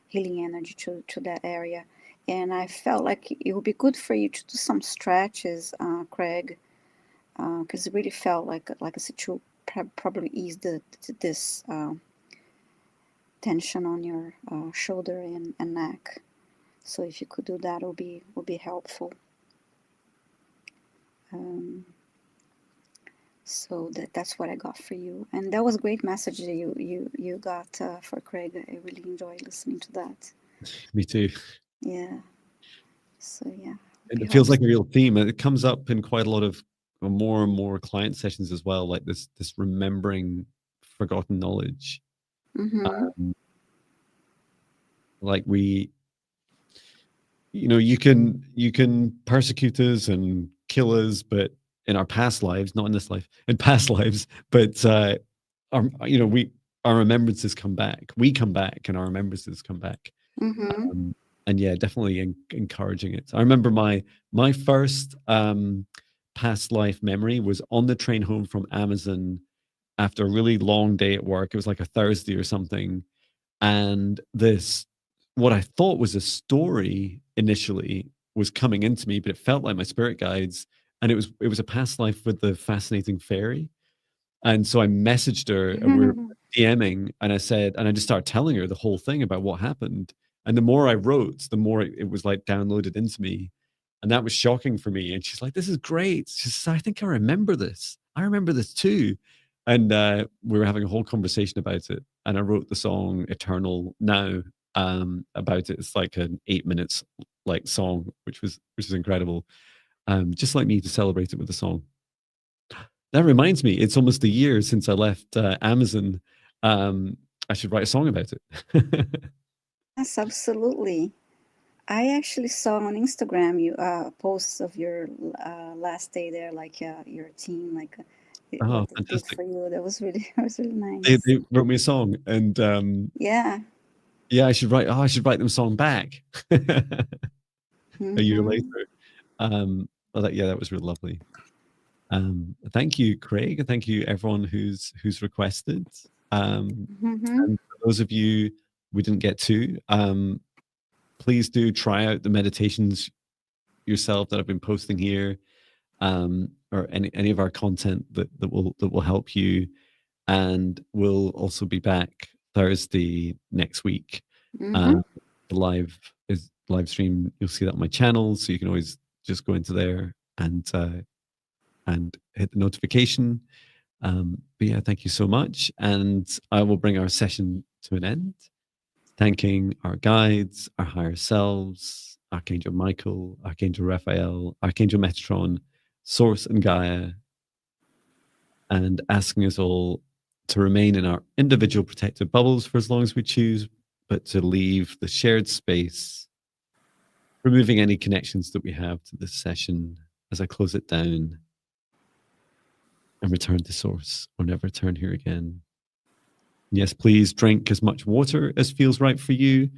healing energy to that area. And I felt like it would be good for you to do some stretches, Craig, because it really felt like I said, to probably ease this tension on your shoulder and neck. So if you could do that, would be helpful. So that's what I got for you, and that was a great message that you got for Craig. I really enjoyed listening to that. Me too. Yeah. So yeah. It feels like a real theme. It comes up in quite a lot of more and more client sessions as well, like this remembering forgotten knowledge. Mm-hmm. Like we you can persecute us and kill us, but in our past lives, not in this life, in past lives, but our remembrances come back. We come back, and our remembrances come back. Mm-hmm. And yeah, definitely encouraging it. I remember my first past life memory was on the train home from Amazon after a really long day at work. It was like a Thursday or something, and this what I thought was a story initially was coming into me, but it felt like my spirit guides, and it was a past life with the fascinating fairy. And so I messaged her, and we were DMing, and I just started telling her the whole thing about what happened. And the more I wrote, the more it was like downloaded into me. And that was shocking for me. And she's like, "This is great." She says, "I think I remember this. I remember this too." And we were having a whole conversation about it. And I wrote the song Eternal Now about it. It's like an 8 minutes like song, which is incredible. Just like me to celebrate it with a song. That reminds me, it's almost a year since I left Amazon. I should write a song about it. Yes, absolutely. I actually saw on Instagram you posts of your last day there, like your team, like Oh, what they did fantastic. for you. That was really that was really They, nice. they wrote me a song, and Yeah. yeah, I should write them a song back a year Mm-hmm. later. That was really lovely. Thank you, Craig, and thank you everyone who's requested. Mm-hmm. And for those of you we didn't get to, please do try out the meditations yourself that I've been posting here, or any of our content that will help you. And we'll also be back Thursday next week. Mm-hmm. The live stream. You'll see that on my channel, so you can always just go into there and hit the notification. But yeah, thank you so much, and I will bring our session to an end, thanking our guides, our higher selves, Archangel Michael, Archangel Raphael, Archangel Metatron, Source and Gaia, and asking us all to remain in our individual protective bubbles for as long as we choose, but to leave the shared space, removing any connections that we have to this session as I close it down and return to Source or never return here again. Yes, please drink as much water as feels right for you.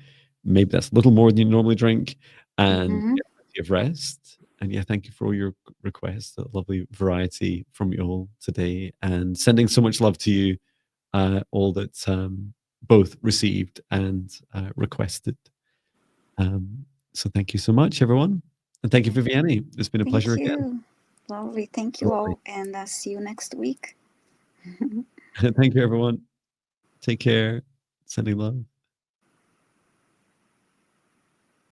Maybe that's a little more than you normally drink, and Mm-hmm. get plenty of rest. And yeah, thank you for all your requests. A lovely variety from you all today, and sending so much love to you, all that both received and requested. So thank you so much, everyone, and thank you, Viviane. It's been a pleasure Thank again. you. Lovely. Thank you Lovely. all, and see you next week. Thank you, everyone. Take care. Sending love.